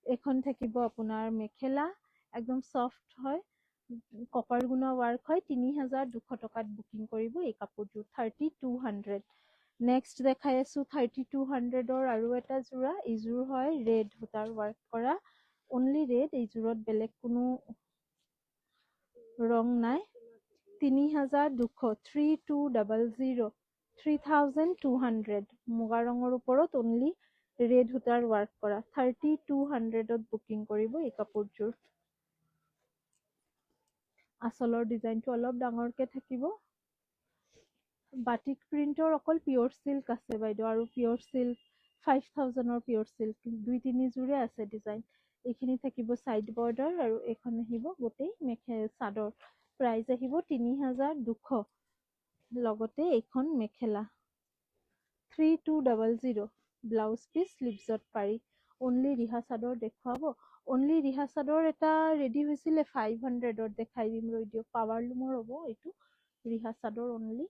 এইখন থাকিব আপোনাৰ মেখেলা, একদম ছফ্ট হয়, কপাৰ গুণা ৱাৰ্ক হয়। ৩,২০০ টকাত বুকিং কৰিব এই কাপোৰযোৰ, 3,200। নেক্সট দেখাই আছো 3,200ৰ আৰু এটা যোৰা। এইযোৰ হয় ৰেড সূতাৰ ৱাৰ্ক কৰা, অনলি ৰেড। এইযোৰত বেলেগ কোনো ৰং নাই। ৩,২০০, 3,200, 3,200। মুগা ৰঙৰ ওপৰত অনলি ৰেড সূতাৰ ৱাৰ্ক কৰা, 3,200ত বুকিং কৰিব এই কাপোৰযোৰ। আঁচলৰ ডিজাইনটো অলপ ডাঙৰকে থাকিব। বাটিক প্ৰিন্টৰ অকল পিয়ৰ চিল্ক আছে বাইদেউ, আৰু পিয়ৰ চিল্ক 5,000ৰ পিয়ৰ চিল্ক 2-3 যোৰে আছে ডিজাইন। এইখিনি থাকিব ছাইড বৰ্ডাৰ, আৰু এইখন আহিব গোটেই চাদৰ। প্ৰাইচ আহিব ৩,২০০। লগতে এইখন মেখেলা 3,200। ব্লাউজ পিচ স্লিভছত পাৰি। অনলি ৰিহা চাদৰ দেখুৱাব। অনলি ৰিহা চাদৰ এটা ৰেডি হৈছিলে 500ত, দেখাই দিম ৰৈ দিয়ক। পাৱাৰ লুমৰ হ'ব এইটো ৰিহা চাদৰ অনলি।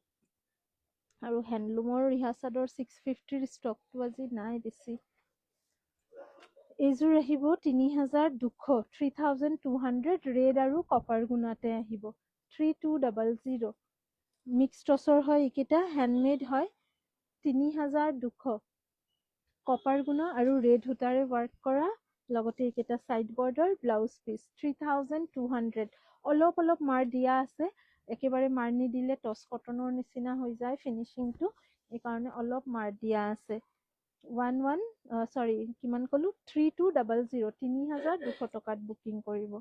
আৰু হেণ্ডলুমৰ ৰিহা চাদৰ 650ৰ ষ্টকটো আজি নাই বেছি। এইযোৰ আহিব ৩,২০০, 3,200। ৰেড আৰু কপাৰ গুণাতে আহিব, 3,200। মিক্স টচৰ হয় এইকেইটা, হেণ্ডমেড হয়। ৩,২০০। কপাৰ গুণা আৰু ৰেড সূতাৰে ৱাৰ্ক কৰা, লগতে এইকেইটা ছাইড বৰ্ডাৰ, ব্লাউজ পিচ 3,200। অলপ অলপ মাৰ দিয়া আছে, একেবাৰে মাৰ নিদিলে টচ কটনৰ নিচিনা হৈ যায় ফিনিচিংটো, এইকাৰণে অলপ মাৰ দিয়া আছে। কিমান ক'লো, 3,200, ৩,২০০ টকাত বুকিং কৰিব।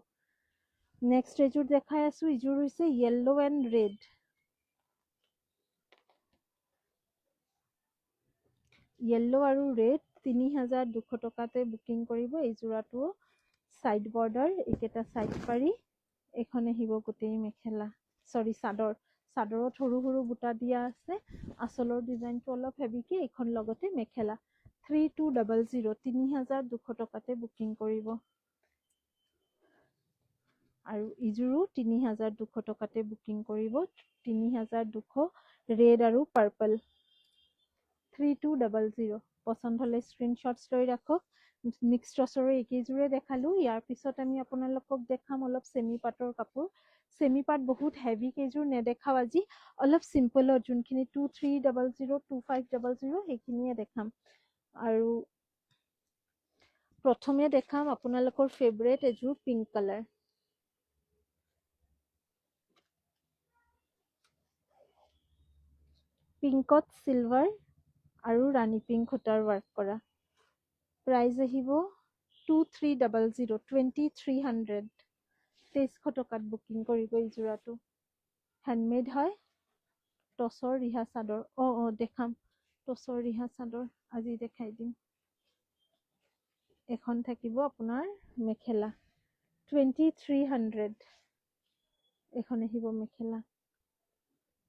নেক্সট এযোৰ দেখাই আছো। এইযোৰ হৈছে য়েল্লো এণ্ড ৰেড। য়েল্লো আৰু ৰেড ৩,২০০ টকাতে বুকিং কৰিব। এই যোৰাটো ছাইড বৰ্ডাৰ, এইকেইটা ছাইড পাৰি, এইখন আহিব গোটেই মেখেলা, চাদৰ। চাদৰত সৰু সৰু বুটা দিয়া আছে। আঁচলৰ ডিজাইনটো অলপ হেভিকে, এইখন লগতে মেখেলা 3,200, ৩,২০০ টকাতে বুকিং কৰিব। আৰু ইযোৰো ৩,২০০ টকাতে বুকিং কৰিব। ৩,২০০, ৰেড আৰু পাৰ্পল 3,200। পচন্দ হলে স্ক্ৰীনশ্বটছ লৈ ৰাখক। মিক্স টচৰ এইকেইযোৰে দেখালো। ইয়াৰ পিছত আমি আপোনালোকক দেখাম অলপ চেমি পাটৰ কাপোৰ। চেমি পাট বহুত হেভি কেইযোৰ নেদেখাও আজি, অলপ চিম্পলত যোনখিনি 2,300, 2,500 সেইখিনিয়ে দেখাম। আৰু প্ৰথমে দেখাম আপোনালোকৰ ফেভৰেট এযোৰ পিংক কালাৰ। পিংকত চিলভাৰ আৰু ৰাণী পিংক সূতাৰ ৱাৰ্ক কৰা। প্ৰাইচ আহিব 2,300, 2,300। 2,300 টকাত বুকিং কৰিব এই যোৰাটো। হেণ্ডমেড হয়। টচৰ ৰিহা চাদৰ দেখাম। টচৰ ৰিহা চাদৰ আজি দেখাই দিম। এখন থাকিব আপোনাৰ মেখেলা 2,300। এখন আহিব মেখেলা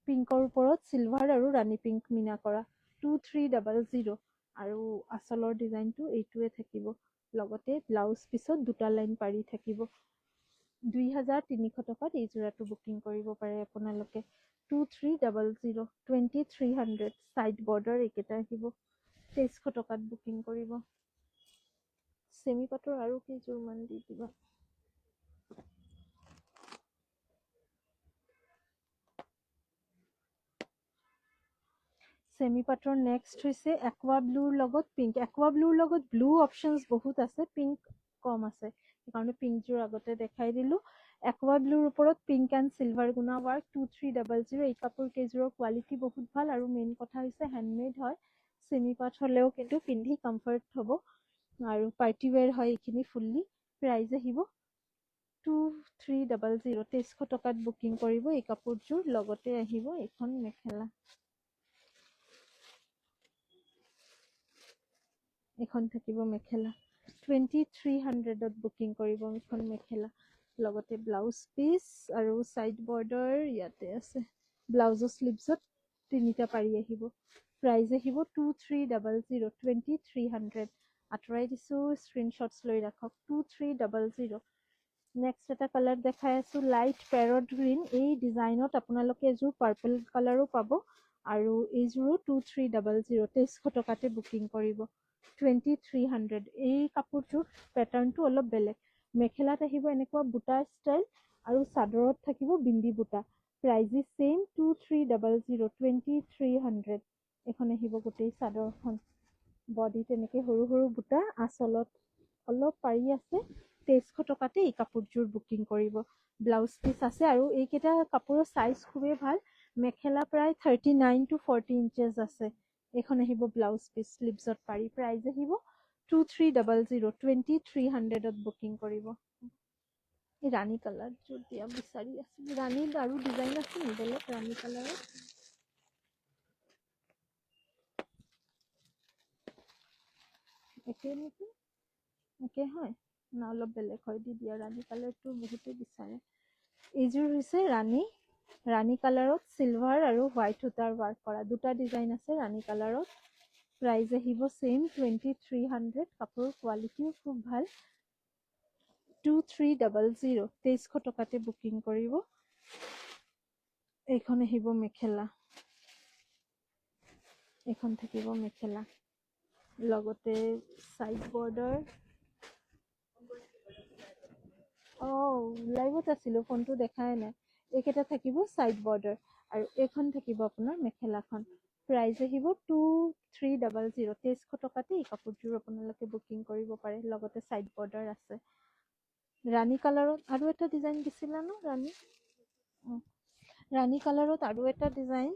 পিংকৰ ওপৰত চিলভাৰ আৰু ৰাণী পিংক মিনা কৰা, 2,300। আৰু আঁচলৰ ডিজাইনটো এইটোৱে থাকিব। লগতে ব্লাউজ পিছত দুটা লাইন পাৰি থাকিব। 2,300 টকাত এই যোৰাটো বুকিং কৰিব পাৰে আপোনালোকে। 2,300, 2,300। ছাইড বৰ্ডাৰ এইকেইটা আহিব। 2,300 টকাত বুকিং কৰিব। চেমি পাটৰ আৰু কেইযোৰমান দি দিবা। চেমি পাটৰ নেক্সট হৈছে একুৱা ব্লুৰ লগত পিংক। একুৱা ব্লুৰ লগত ব্লু অপশ্যনছ বহুত আছে, পিংক কম আছে, সেইকাৰণে পিংকযোৰ আগতে দেখাই দিলোঁ। একুৱা ব্লুৰ ওপৰত পিংক এণ্ড চিলভাৰ গুণা ৱাৰ্ক 2,300। এই কাপোৰ কেইযোৰৰ কোৱালিটি বহুত ভাল, আৰু মেইন কথা হৈছে হেণ্ডমেড হয়। সেমি পাট হলেও কিন্তু পিন্ধি কমফৰ্ট হ'ব আৰু পাৰ্টি ৱেৰ হয় এইখিনি ফুল্লি প্ৰাইজ আহিব 2300 2300 টকাত বুকিং কৰিব এই কাপোৰযোৰ লগতে আহিব এখন মেখেলা এখন থাকিব মেখেলা 2300ত বুকিং কৰিব এখন মেখেলা লগতে ব্লাউজ পিচ আৰু সাইড বৰ্ডাৰ ইয়াতে আছে ব্লাউজৰ স্লিভছত তিনিটা পাৰি আহিব প্ৰাইজ আহিব 2300 2300 আঁতৰাই দিছো স্ক্ৰীনশ্বটছ লৈ ৰাখক 2300 নেক্সট এটা কালাৰ দেখাই আছো লাইট পেৰট গ্ৰীণ এই ডিজাইনত আপোনালোকে এযোৰ পাৰ্পল কালাৰো পাব আৰু এইযোৰো 2300 2300 টকাতে বুকিং কৰিব 2300 এই কাপোৰটোৰ পেটাৰ্ণটো অলপ বেলেগ মেখেলাত আহিব এনেকুৱা বুটা ষ্টাইল আৰু চাদৰত থাকিব বিন্দি বুটা প্ৰাইজ সেম 2300 2300 এখন আহিব গোটেই চাদৰখন বডি তেনেকে সৰু সৰু বুটা আঁচলত অলপ পাৰি আছে 2300 টকাতে এই কাপোৰযোৰ বুকিং কৰিব ব্লাউজ পিচ আছে আৰু এইকেইটা কাপোৰৰ সাইজ খুবেই ভাল মেখেলা প্ৰায় 39 to 40 ইঞ্চেছ আছে এখন আহিব ব্লাউজ পিচ স্লিভছত পাৰি প্ৰাইজ আহিব 2300 2300ত বুকিং কৰিব এই ৰাণী কালাৰ যোৰ দিয়া বিচাৰি আছে ৰাণী আৰু ডিজাইন আছে নি বেলেগ ৰাণী কালাৰৰ একে নেকি একে হয় না অলপ বেলেগ হয় দি দিয়া ৰাণী কালাৰটো বহুতে বিচাৰে এইযোৰ হৈছে ৰাণী কালাৰত চিলভাৰ আৰু হোৱাইট সূতাৰ ৱাৰ্ক কৰা দুটা ডিজাইন আছে ৰাণী কালাৰত প্ৰাইজ আহিব সেম 2300 কাপোৰৰ কোৱালিটিও খুব ভাল 2300 2300 টকাতে বুকিং কৰিব এইখন আহিব মেখেলা এখন থাকিব মেখেলা লগতে সাইড বৰ্ডাৰ লাইভত আছিলো ফোনটো দেখাই নাই এইকেইটা থাকিব সাইড বৰ্ডাৰ আৰু এইখন থাকিব আপোনাৰ মেখেলাখন প্ৰাইজ আহিব 2300 2300 টকাতে এই কাপোৰযোৰ আপোনালোকে বুকিং কৰিব পাৰে লগতে সাইড বৰ্ডাৰ আছে ৰাণী কালাৰত আৰু এটা ডিজাইন দিছিলা ন ৰাণী কালাৰত আৰু এটা ডিজাইন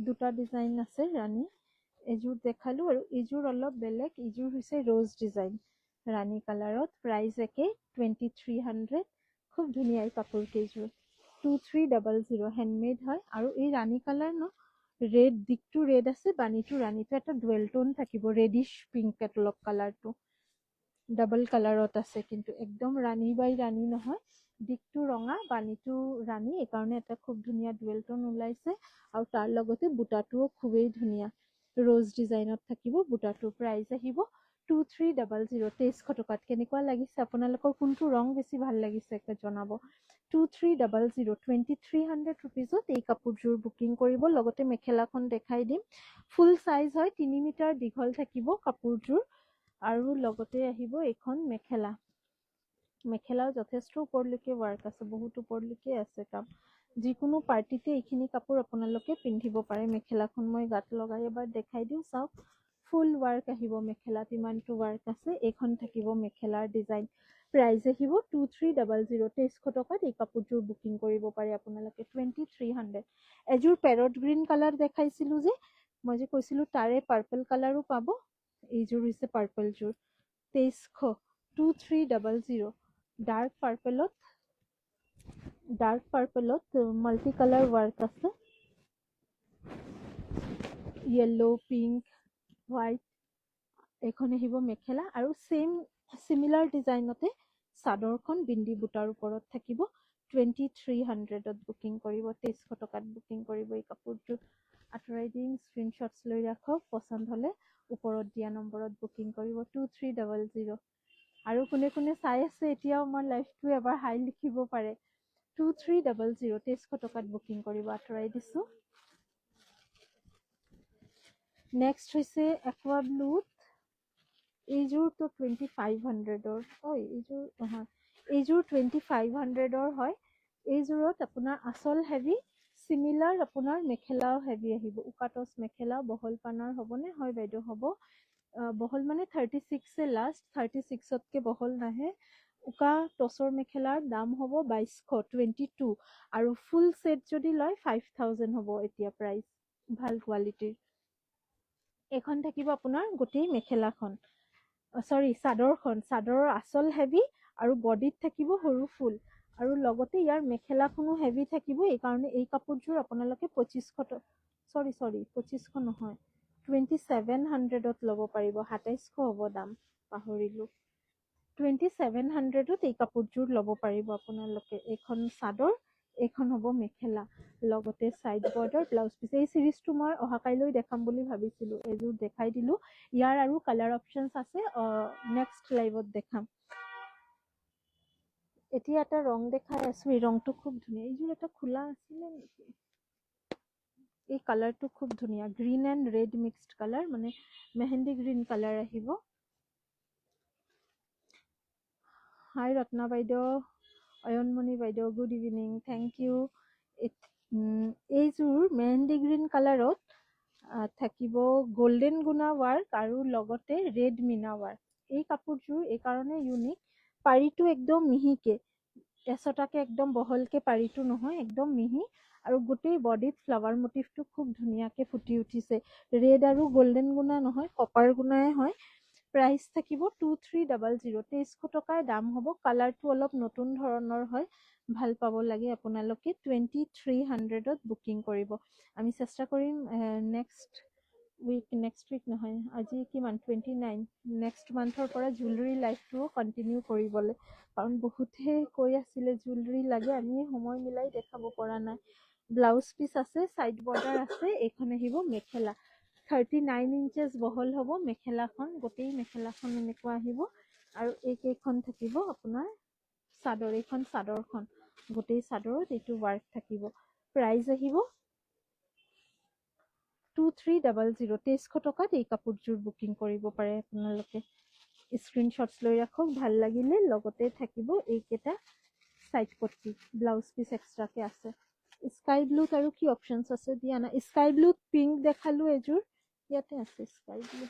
দুটা ডিজাইন আছে ৰাণী এযোৰ দেখালো আৰু এইযোৰ অলপ বেলেগ এইযোৰ হৈছে ৰ'জ ডিজাইন ৰাণী কালাৰত প্ৰাইজ একে 2300 খুব ধুনীয়া এই কাপোৰ কেইযোৰ 2300 হেণ্ডমেড হয় আৰু এই ৰাণী কালাৰ ন ৰেড দিকটো ৰেড আছে বাণীটো ৰাণীটো এটা ডুৱেল টোন থাকিব ৰেডিশ পিংক কেটলগ কালাৰটো ডাবল কালাৰত আছে কিন্তু একদম ৰাণী বাই ৰাণী নহয় দিকটো ৰঙা বাণীটো ৰাণী এইকাৰণে এটা খুব ধুনীয়া ডুৱেল টোন ওলাইছে আৰু তাৰ লগতে বুটাটোও খুবেই ধুনীয়া ৰ'জ ডিজাইনত থাকিব বুটাটোৰ প্ৰাইজ আহিব 2300 2300 টকাত কেনেকুৱা লাগিছে আপোনালোকৰ কোনটো ৰং বেছি ভাল লাগিছে এটা জনাব 2300 2300 ৰুপিজত এই কাপোৰযোৰ বুকিং কৰিব লগতে মেখেলাখন দেখাই দিম ফুল সাইজ হয় 3 মিটাৰ দীঘল থাকিব কাপোৰযোৰ আৰু লগতে আহিব এখন মেখেলাও যথেষ্ট ওপৰলৈকে ৱাৰ্ক আছে বহুত ওপৰলৈকে আছে কাম যিকোনো পাৰ্টিতে এইখিনি কাপোৰ আপোনালোকে পিন্ধিব পাৰে মেখেলাখন মই গাত লগাই এবাৰ দেখাই দিওঁ চাওক ফুল ৱাৰ্ক আহিব মেখেলাত ইমানটো ৱাৰ্ক আছে এইখন থাকিব মেখেলাৰ ডিজাইন প্ৰাইজ আহিব 2300 2300 টকাত এই কাপোৰযোৰ বুকিং কৰিব পাৰে আপোনালোকে 2300 এযোৰ পেৰট গ্ৰীণ কালাৰ দেখাইছিলো যে মই যে কৈছিলো তাৰে পাৰ্পল কালাৰো পাব এইযোৰ হৈছে পাৰ্পল যোৰ 2300 ডাৰ্ক পাৰ্পলত মাল্টি কালাৰ ৱাৰ্ক আছে য়েল্লো পিংক হোৱাইট এইখন আহিব মেখেলা আৰু চিমিলাৰ ডিজাইনতে চাদৰখন বিন্দি বুটাৰ ওপৰত থাকিব 2300ত বুকিং কৰিব 2300 টকাত বুকিং কৰিব এই কাপোৰযোৰ আঁতৰাই দিম স্ক্ৰীনশ্বটছ লৈ ৰাখক পচন্দ হলে ওপৰত দিয়া নম্বৰত বুকিং কৰিব 2300 আৰু কোনে কোনে চাই আছে এতিয়াও আমাৰ লাইভটো এবাৰ হাই লিখিব পাৰে 2300 2300 টকাত বুকিং কৰিব আঁতৰাই দিছো নেক্সট হৈছে একুৱা ব্লুত এইযোৰটো 2500ৰ এইযোৰ 2500ৰ হয় এইযোৰত আপোনাৰ আচল হেভি চিমিলাৰ আপোনাৰ মেখেলাও হেভি আহিব উকাটচ মেখেলা বহল পানাৰ হ'বনে হয় বাইদেউ হ'ব বহল মানে 36 লাষ্ট 36তকে বহল নাহে উকা টচৰ মেখেলাৰ দাম হ'ব 2222 আৰু ফুল সেট যদি লয় 5000 হ'ব এতিয়া প্ৰাইস ভাল কোৱালিটিৰ। এখন থাকিব আপোনাৰ গোটেই মেখেলাখন চাদৰৰ আঁচল হেভি আৰু বডিত থাকিব সৰু ফুল আৰু লগতে ইয়াৰ মেখেলাখনো হেভি থাকিব। এই কাৰণে এই কাপোৰযোৰ আপোনালোকে 2500 নহয় 2700ত ল'ব পাৰিব। 2700 হ'ব দাম, পাহৰিলো। 2700ত এই কাপোৰযোৰ ল'ব পাৰিব আপোনালোকে। এইখন চাদৰ, এইখন হ'ব মেখেলা, লগতে চাইড বৰ্ডাৰ, ব্লাউজ পিচ। এই চিৰিজটো মই অহাকাইলৈ দেখাম বুলি ভাবিছিলো, এযোৰ দেখাই দিলো। ইয়াৰ আৰু কালাৰ অপশ্যনছ আছে, নেক্সট লাইভত দেখাম। এতিয়া এটা ৰং দেখাই আছো, এই ৰংটো খুব ধুনীয়া। এইযোৰ এটা খোলা আছিলে নেকি? এই কালাৰটো খুব ধুনীয়া, green and red mixed colour, মানে মেহেন্দি গ্ৰীণ কালাৰ আহিব। হাই ৰত্না বাইদেউ, অয়নমণি বাইদেউ, গুড ইভিনিং, থেংক ইউ। এইযোৰ মেহেন্দি গ্ৰীণ কালাৰত থাকিব গোল্ডেন গুণা ৱাৰ্ক আৰু লগতে ৰেড মিনা ৱাৰ্ক। এই কাপোৰযোৰ এই কাৰণে ইউনিক, পাৰিটো একদম মিহিকে, এচটাকে একদম বহলকে পাৰিটো নহয়, একদম মিহি আৰু গোটেই বডিত ফ্লাৱাৰ মটিভটো খুব ধুনীয়াকে ফুটি উঠিছে। ৰেড আৰু গোল্ডেন গুণা নহয়, কপাৰ গুণাই হয়। প্ৰাইচ থাকিব 2300, 2300 টকাৰ দাম হ'ব। কালাৰটো অলপ নতুন ধৰণৰ হয়, ভাল পাব লাগে আপোনালোকে। 2300ত বুকিং কৰিব। আমি চেষ্টা কৰিম নেক্সট উইক নহয়, আজি কিমান 29, নেক্সট মান্থৰ পৰা জুৱেলাৰী লাইফটোও কণ্টিনিউ কৰিবলৈ, কাৰণ বহুতে কৈ আছিলে জুৱেলাৰী লাগে, আমি সময় মিলাই দেখাব পৰা নাই। ব্লাউজ পিচ আছে, চাইড বৰ্ডাৰ আছে। এইখন আহিব মেখেলা, 39 ইঞ্চেছ বহল হ'ব মেখেলাখন। গোটেই মেখেলাখন এনেকুৱা আহিব আৰু এইকেইখন থাকিব আপোনাৰ চাদৰ। এইখন চাদৰখন, গোটেই চাদৰত এইটো ৱাৰ্ক থাকিব। প্ৰাইচ আহিব 2300, 2300 টকাত এই কাপোৰযোৰ বুকিং কৰিব পাৰে আপোনালোকে। স্ক্ৰীনশ্বটছ লৈ ৰাখক, ভাল লাগিলে। লগতে থাকিব এইকেইটা চাইড পট্টি, ব্লাউজ পিচ এক্সট্ৰাকে আছে। স্কাই ব্লুত আৰু কি অপশ্যনছ আছে দিয়া নাই। স্কাই ব্লুত পিংক দেখালো এযোৰ, ইয়াতে আছে স্কাই ব্লু।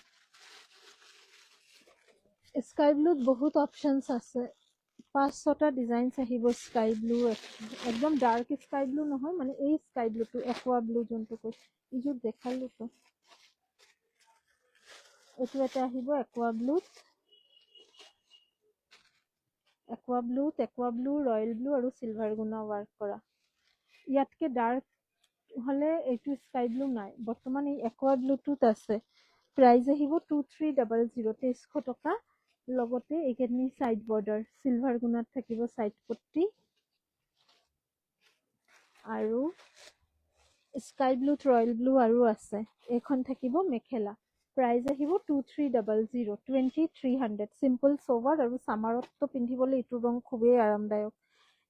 স্কাই ব্লুত বহুত অপশ্যনছ আছে, 5-6টা ডিজাইনছ আহিব স্কাই ব্লু। একদম ডাৰ্ক স্কাই ব্লু নহয়, মানে এই স্কাই ব্লুটো, একুৱা ব্লু যোনটো কৈছো, এইযোৰ দেখালো তো। এইটো এটা আহিব একুৱা ব্লুত, ৰয়েল ব্লু আৰু চিলভাৰ গুণা ৱাৰ্ক কৰা। ইয়াতকে ডাৰ্ক হলে এইটো স্কাই ব্লু নাই, বৰ্তমান এই একুৱা ব্লুটোত আছে। প্ৰাইচ আহিব 2300, 2300 টকা। লগতে এইখিনি চাইড বৰ্ডাৰ, চিলভাৰ গুণাত থাকিব চাইড পট্টি আৰু স্কাই ব্লুত ৰয়েল ব্লু আৰু আছে। এইখন থাকিব মেখেলা। প্ৰাইচ আহিব 2300, 2300। চিম্পল সোভাৰ আৰু সামাৰতটো পিন্ধিবলৈ এইটো ৰং খুবেই আৰামদায়ক।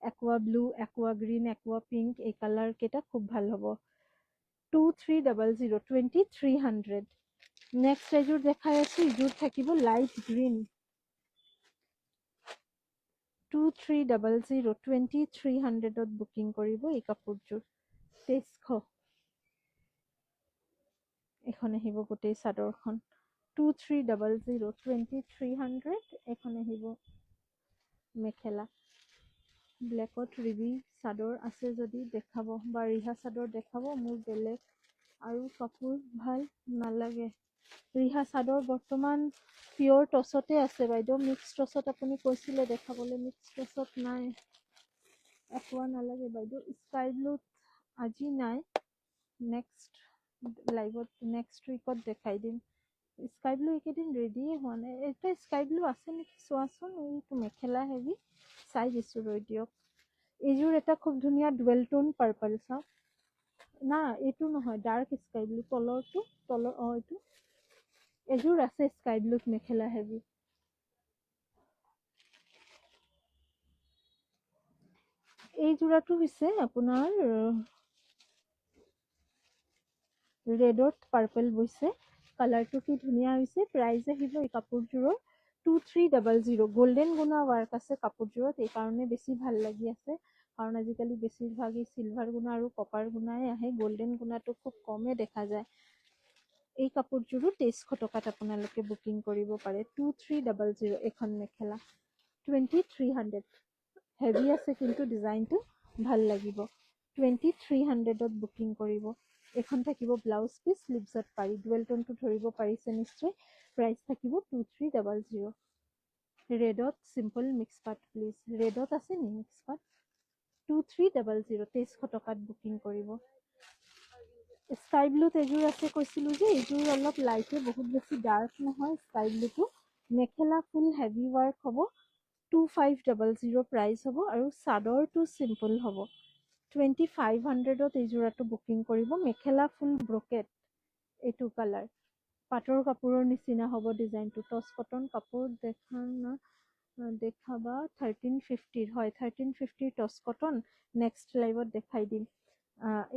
একুৱা ব্লু, একুৱা গ্ৰীণ, একুৱা পিংক, এই কালাৰ কেইটা খুব ভাল হ'ব। 2300, 2300। নেক্সট এযোৰ দেখাই আছো, এইযোৰ থাকিব লাইট গ্ৰীণ, 2300, 2300ত বুকিং কৰিব এই কাপোৰযোৰ। 2300। এখন আহিব গোটেই চাদৰখন, 2300, 2300। এখন আহিব মেখেলা। ব্লেকত ৰিবি চাদৰ আছে যদি দেখাব, বা ৰিহা চাদৰ দেখাব। মোৰ বেলেগ আৰু কাপোৰ ভাল নালাগে। ৰিহা চাদৰ বৰ্তমান পিয়ৰ টচতে আছে বাইদেউ, মিক্স টচত আপুনি কৈছিলে দেখাবলৈ, মিক্স টচত নাই। একুৱা নালাগে বাইদেউ। স্কাই ব্লুত আজি নাই, নেক্সট লাইভত, নেক্সট উইকত দেখাই দিম। স্কাই ব্লু এইকেইদিন ৰেডিয়ে হোৱা নাই। এটা স্কাই ব্লু আছে নেকি চোৱাচোন, এইটো মেখেলা হেভি, চাই দিছো, ৰৈ দিয়ক। এইযোৰ এটা খুব ধুনীয়া ডুৱেল টোন পাৰ্পল, চাওক না, এইটো নহয়, ডাৰ্ক স্কাই ব্লু, তলৰটো, এইটো এযোৰ আছে স্কাই ব্লুত মেখেলা হেভি। এই যোৰাটো হৈছে আপোনাৰ ৰেডত পাৰ্পল বৈছে, কালাৰটো কি ধুনীয়া হৈছে। প্ৰাইচ আহিব এই কাপোৰযোৰৰ 2300। গল্ডেন গুণা ৱাৰ্ক আছে কাপোৰযোৰত, এই কাৰণে বেছি ভাল লাগি আছে, কাৰণ আজিকালি বেছিভাগেই চিলভাৰ গুণা আৰু কপাৰ গুণাই আহে, গল্ডেন গুণাটো খুব কমে দেখা যায়। এই কাপোৰযোৰো 2300 টকাত আপোনালোকে বুকিং কৰিব পাৰে। 2300 এখন মেখেলা। 2300 হেভি আছে কিন্তু ডিজাইনটো ভাল লাগিব 2300ত বুকিং কৰিব এখন থাকিব ব্লাউজ পিচ স্লিভছত পাৰি ডুৱেল টোনটো ধৰিব পাৰিছে নিশ্চয় প্ৰাইচ থাকিব 2300 ৰেডত চিম্পল মিক্স পাট প্লিজ ৰেডত আছে নি মিক্স পাট 2300 2300 টকাত বুকিং কৰিব স্কাই ব্লুত এযোৰ আছে কৈছিলোঁ যে এইযোৰ অলপ লাইটে বহুত বেছি ডাৰ্ক নহয় স্কাই ব্লুটো মেখেলা ফুল হেভি ৱাৰ্ক হ'ব 2500 প্ৰাইচ হ'ব আৰু চাদৰটো চিম্পল হ'ব 2500ত এইযোৰাটো বুকিং কৰিব মেখেলা ফুল ব্ৰকেট এইটো কালাৰ পাটৰ কাপোৰৰ নিচিনা হ'ব ডিজাইনটো টচ কটন কাপোৰ দেখাবা 1350 হয় 1350 টচ কটন নেক্সট লাইভত দেখাই দিম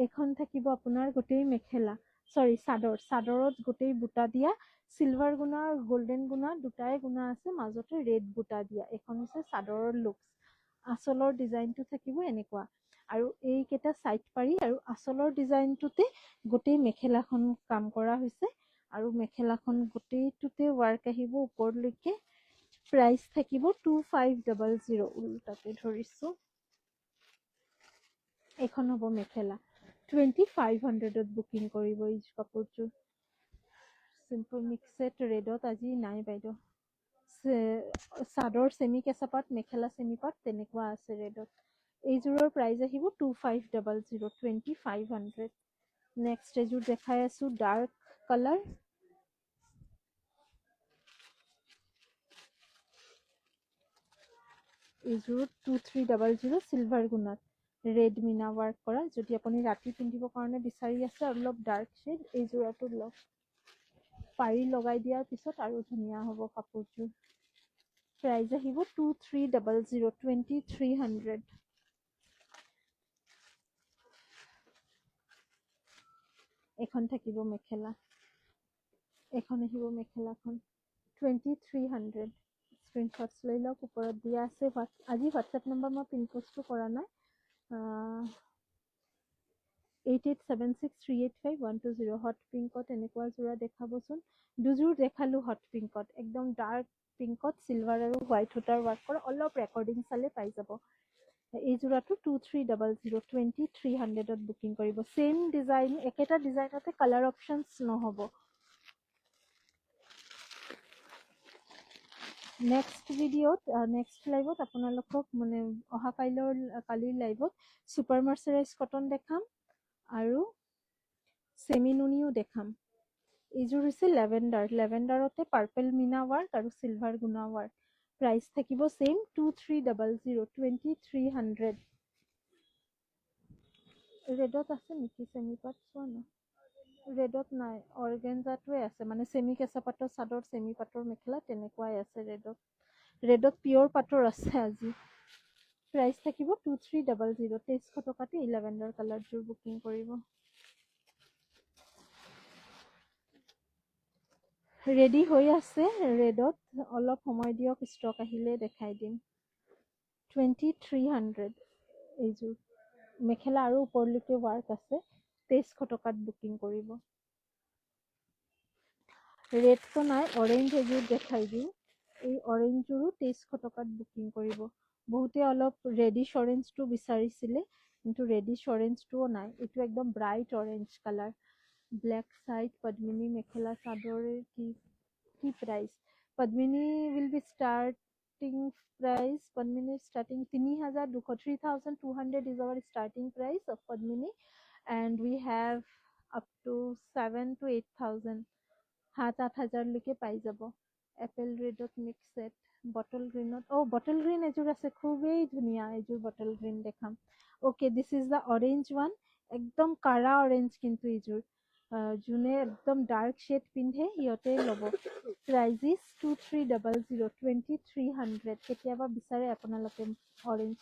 এইখন থাকিব আপোনাৰ গোটেই মেখেলা চৰি চাদৰত গোটেই বুটা দিয়া চিলভাৰ গুণা গোল্ডেন গুণা দুটাই গুণা আছে মাজতে ৰেড বুটা দিয়া এখন হৈছে চাদৰৰ লুকছ আঁচলৰ ডিজাইনটো থাকিব এনেকুৱা আৰু এইকেইটা চাইড পাৰি আৰু আঁচলৰ ডিজাইনটোতে গোটেই মেখেলাখন কাম কৰা হৈছে আৰু মেখেলাখন গোটেইটোতে ৱাৰ্ক আহিব ওপৰলৈকে প্ৰাইচ থাকিব 2500 উল্টাতে ধৰিছো এখন হ'ব মেখেলা 2500ত বুকিং কৰিব এই কাপোৰযোৰ চিম্পল মিক্সেড ৰেডত আজি নাই বাইদেউ চাদৰ চেমি কেঁচা পাট মেখেলা চেমি পাট তেনেকুৱা আছে ৰেডত এইযোৰৰ প্ৰাইচ আহিব 2500 2500 নেক্সট এযোৰ দেখাই আছো ডাৰ্ক কালাৰ এইযোৰ 2300 চিলভাৰ গুণাত ৰেড মিনা ৱাৰ্ক কৰা যদি আপুনি ৰাতি পিন্ধিবৰ কাৰণে বিচাৰি আছে অলপ ডাৰ্ক শ্বেড এই যোৰাটো লওক পাৰি লগাই দিয়াৰ পিছত আৰু ধুনীয়া হ'ব কাপোৰযোৰ প্ৰাইচ আহিব 2300 2300 এখন থাকিব মেখেলা এখন আহিব মেখেলাখন 2300 স্ক্ৰীনশ্বটছ লৈ লওক ওপৰত দিয়া আছে আজি হোৱাটছএপ নম্বৰ মই পিন পোষ্টটো কৰা নাই 8876385120 হট পিংকত এনেকুৱা যোৰা দেখাবচোন দুযোৰ দেখালো হট পিংকত একদম ডাৰ্ক পিংকত চিলভাৰ আৰু হোৱাইট সূতাৰ ৱাৰ্ক কৰা অলপ ৰেকৰ্ডিং চালে পাই যাব এই যোৰাটো 2300 2300ত বুকিং কৰিব চেম ডিজাইন একেটা ডিজাইনতে কালাৰ অপশ্যনছ নহ'ব নেক্সট ভিডিঅ'ত নেক্সট লাইভত আপোনালোকক মানে অহা কালিৰ লাইভত ছুপাৰ মাৰ্চাৰাইজ কটন দেখাম আৰু চেমি নুনিও দেখাম এইযোৰ হৈছে লেভেণ্ডাৰতে পাৰ্পল মিনা ৱাৰ্ক আৰু চিলভাৰ গুণা ৱাৰ্ক প্ৰাইচ থাকিব চেম 2300 2300 ৰেডত আছে নেকি চেমি পাট চোৱা না ৰেডত নাই অৰ্গেঞ্জাটোৱে আছে মানে চেমি কেঁচা পাটৰ চাদৰ চেমি পাটৰ মেখেলা তেনেকুৱাই আছে ৰেডত পিয়ৰ পাটৰ আছে আজি প্ৰাইচ থাকিব 2300 2300 টকাতে এই লেভেণ্ডাৰ কালাৰযোৰ বুকিং কৰিব ৰেডি হৈ আছে ৰেডত অলপ সময় দিয়ক ষ্টক আহিলে দেখাই দিম 2300 এইযোৰ মেখেলা আৰু ওপৰলৈকে ৱাৰ্ক আছে 2300 টকাত বুকিং কৰিব ৰেডটো নাই অৰেঞ্জ এযোৰ দেখাই দিওঁ এই অৰেঞ্জযোৰো 2300 টকাত বুকিং কৰিব বহুতে অলপ ৰেডিছ অৰেঞ্জটো বিচাৰিছিলে কিন্তু ৰেডিছ অৰেঞ্জটোও নাই এইটো একদম bright orange colour black side Padmini mekhela চাদৰৰ কি price Padmini will be starting price Padmini is starting 3200 is our starting price of Padmini and we have up to 7 to 8000 7-8000 লৈকে পাই যাব এপল ৰেডত মিক্স সেট বটল গ্ৰীণত বটল গ্ৰীণ এযোৰ আছে খুবেই ধুনীয়া এযোৰ বটল গ্ৰীণ দেখাম okay this is the orange one একদম কাৰা অৰেঞ্জ কিন্তু এইযোৰ যোনে একদম ডাৰ্ক শ্বেড পিন্ধে সিহঁতে ল'ব প্ৰাইজ ইজ 2300 2300 কেতিয়াবা বিচাৰে আপোনালোকে অৰেঞ্জ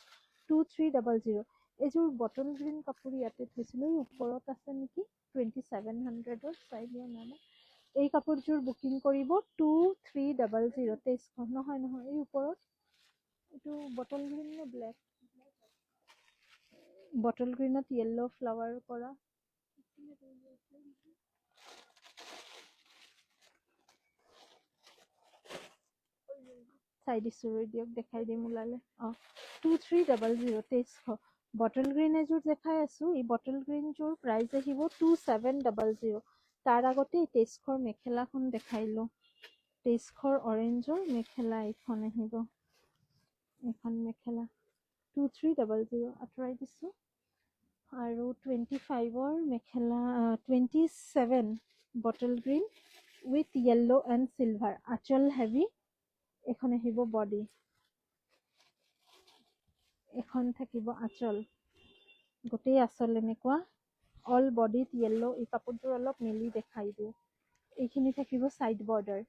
2300 এইযোৰ বটল গ্ৰীণ কাপোৰ ইয়াতে থৈছিলোঁ ওপৰত আছে নেকি 2700ৰ চাই দিয়া নাই এই কাপোৰযোৰ বুকিং কৰিব 2300 2300 নহয় এই ওপৰত এইটো বটল গ্ৰীণ নে ব্লেক বটল গ্ৰীণত য়েল্লো ফ্লাৱাৰ কৰা চাই দিছোঁ ৰৈ দিয়ক দেখাই দিম ওলালে 2300 2300 বটল গ্ৰীণ এযোৰ দেখাই আছোঁ এই বটল গ্ৰীণযোৰ প্ৰাইচ আহিব 2700 তাৰ আগতে 2300 মেখেলাখন দেখাই লওঁ 2300 অৰেঞ্জৰ মেখেলা এইখন আহিব এইখন মেখেলা 2300 আঁতৰাই দিছোঁ আৰু 25ৰ মেখেলা 27 bottle green with yellow and silver আঁচল হেভি এখন আহিব বডি এখন থাকিব আঁচল গোটেই আঁচল এনেকুৱা অল বডিত য়েল্লো এই কাপোৰযোৰ অলপ মেলি দেখাই দিওঁ এইখিনি থাকিব ছাইড বৰ্ডাৰ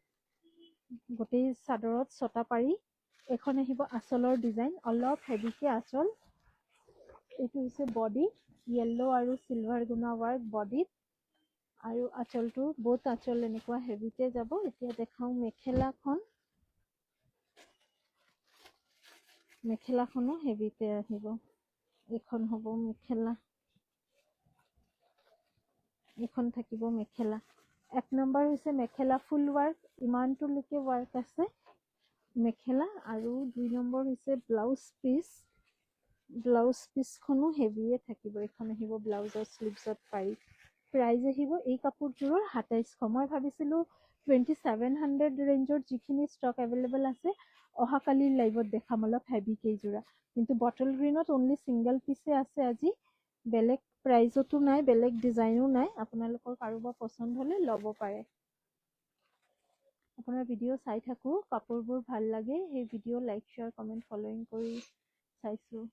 গোটেই চাদৰত ছটা পাৰি এখন আহিব আঁচলৰ ডিজাইন অলপ হেভিকে আঁচল এইটো হৈছে বডি য়েল্লো আৰু চিলভাৰ গুণা ৱাৰ্ক বডিত আৰু আঁচলটো বহুত আঁচল এনেকুৱা হেভিতে যাব এতিয়া দেখাওঁ মেখেলাখন মেখেলাখনো হেভিতে আহিব এইখন হ'ব মেখেলা এইখন থাকিব মেখেলা 1 নম্বৰ হৈছে মেখেলা ফুল ৱাৰ্ক ইমানটোলৈকে ৱাৰ্ক আছে মেখেলা আৰু 2 নম্বৰ হৈছে ব্লাউজ পিচখনো হেভিয়ে থাকিব এইখন আহিব ব্লাউজৰ স্লিভছত পাৰি প্ৰাইজ আহিব এই কাপোৰযোৰৰ 2700 মই ভাবিছিলোঁ 2700 ৰেঞ্জৰ যিখিনি ষ্টক এভেইলেবল আছে অহাকালিৰ লাইভত দেখাম অলপ হেভি কেইযোৰা কিন্তু বটল গ্ৰীণত অনলি ছিংগল পিচে আছে আজি বেলেগ প্ৰাইজতো নাই বেলেগ ডিজাইনো নাই আপোনালোকৰ কাৰোবাৰ পচন্দ হ'লে ল'ব পাৰে আপোনাৰ ভিডিঅ' চাই থাকোঁ কাপোৰবোৰ ভাল লাগে সেই video' like share comment following কৰি চাইছোঁ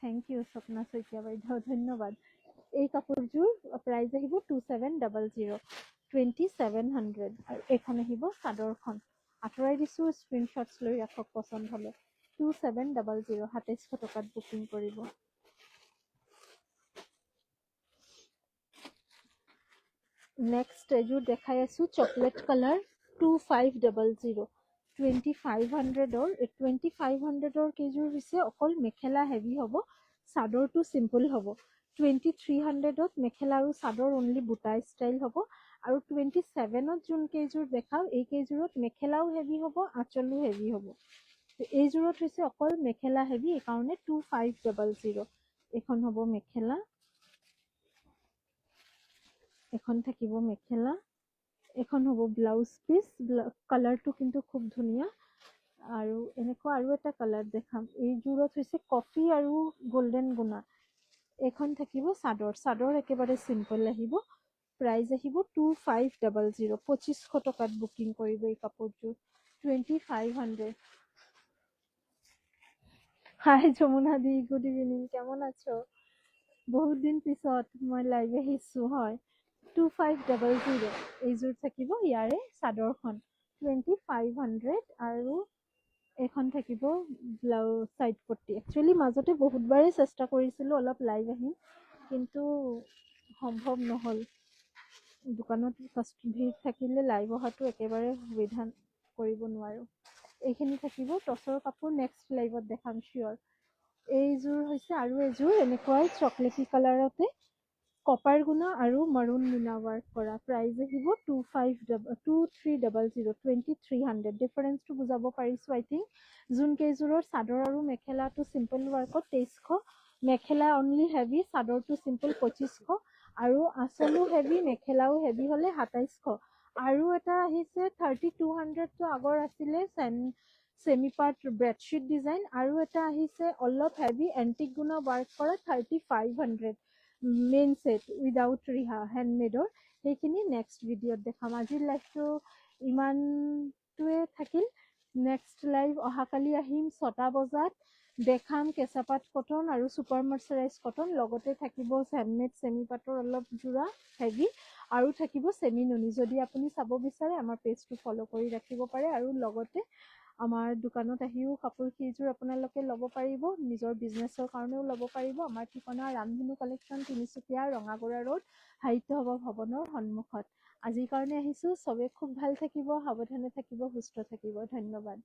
থেংক ইউ স্বপ্না শইকীয়া বাইদেউ ধন্যবাদ এই কাপোৰযোৰ প্ৰাইজ আহিব 2700 2700 আৰু এইখন আহিব চাদৰখন আঁতৰাই দিছোঁ স্ক্ৰীনশ্বটছ লৈ ৰাখক পচন্দ হ'লে 2700 2700 টকাত বুকিং কৰিব নেক্সট এযোৰ দেখাই আছোঁ চকলেট কালাৰ 2500 2500ৰ 2500ৰ কেইযোৰ হৈছে অকল মেখেলা হেভি হ'ব চাদৰটো চিম্পল হ'ব 2300ত মেখেলা আৰু চাদৰ অনলি বুটা ষ্টাইল হ'ব আৰু 27ত যোন কেইযোৰ দেখাওঁ এই কেইযোৰত মেখেলাও হেভি হ'ব আঁচলো হেভি হ'ব এইযোৰত হৈছে অকল মেখেলা হেভি এইকাৰণে 2500 এইখন হ'ব মেখেলা এখন থাকিব মেখেলা এখন হ'ব ব্লাউজ পিচ কালাৰটো কিন্তু খুব ধুনীয়া আৰু এনেকুৱা আৰু এটা কালাৰ দেখাম এইযোৰত হৈছে কফি আৰু গল্ডেন গুণা এইখন থাকিব চাদৰ একেবাৰে চিম্পল আহিব প্ৰাইজ আহিব 2500 2500 টকাত বুকিং কৰিব এই কাপোৰযোৰ 2500 হাই যমুনা দি গুড ইভিনিং কেমন আছো বহুত দিন পিছত মই লাইভ আহিছোঁ হয় 2500 এইযোৰ থাকিব ইয়াৰে চাদৰখন 2500 আৰু এইখন থাকিব ব্লাউজ চাইড পট্টি একচুৱেলি মাজতে বহুতবাৰেই চেষ্টা কৰিছিলোঁ অলপ লাইভ আহিম কিন্তু সম্ভৱ নহ'ল দোকানত ভিৰ থাকিলে লাইভ অহাটো একেবাৰে সুবিধা কৰিব নোৱাৰোঁ এইখিনি থাকিব টচৰ কাপোৰ নেক্সট লাইভত দেখাম চিয়'ৰ এইযোৰ হৈছে আৰু এযোৰ এনেকুৱাই চকলেটি কালাৰতে কপাৰ গুণা আৰু মাৰুণ মিনা ৱাৰ্ক কৰা প্ৰাইজ আহিব 2300 2300 ডিফাৰেঞ্চটো বুজাব পাৰিছোঁ আই থিংক যোন কেইযোৰৰ চাদৰ আৰু মেখেলাটো চিম্পল ৱাৰ্কত 2300 মেখেলা অনলি হেভি চাদৰটো চিম্পল 2500 আৰু আঁচলো হেভি মেখেলাও হেভি হ'লে 2700 আৰু এটা আহিছে 3200টো আগৰ আছিলে চেমি পাৰ্ট বেডশ্বীট ডিজাইন আৰু এটা আহিছে অলপ হেভি এণ্টিক গুণা ৱাৰ্ক কৰা 3500 মেইন ছেট উইদাউট ৰিহা হেণ্ডমেডৰ সেইখিনি নেক্সট ভিডিঅ'ত দেখাম আজিৰ লাইভটো ইমানটোৱে থাকিল নেক্সট লাইভ অহাকালি আহিম 6টা বজাত দেখাম কেঁচাপাত কটন আৰু ছুপাৰ মাৰ্চাৰাইজ কটন লগতে থাকিব হেণ্ডমেড চেমি পাটৰ অলপ যোৰা হেভি আৰু থাকিব চেমি নুনি যদি আপুনি চাব বিচাৰে আমাৰ পেজটো ফ'ল' কৰি ৰাখিব পাৰে আৰু লগতে আমাৰ দোকানত আহিও কাপোৰ কেইযোৰ আপোনালোকে ল'ব পাৰিব নিজৰ বিজনেছৰ কাৰণেও ল'ব পাৰিব আমাৰ ঠিকনা ৰামধেনু কালেকশ্যন তিনিচুকীয়া ৰঙাগড়া ৰোড সাহিত্য সভা ভৱনৰ সন্মুখত আজিৰ কাৰণে আহিছোঁ চবে খুব ভাল থাকিব সাৱধানে থাকিব সুস্থ থাকিব ধন্যবাদ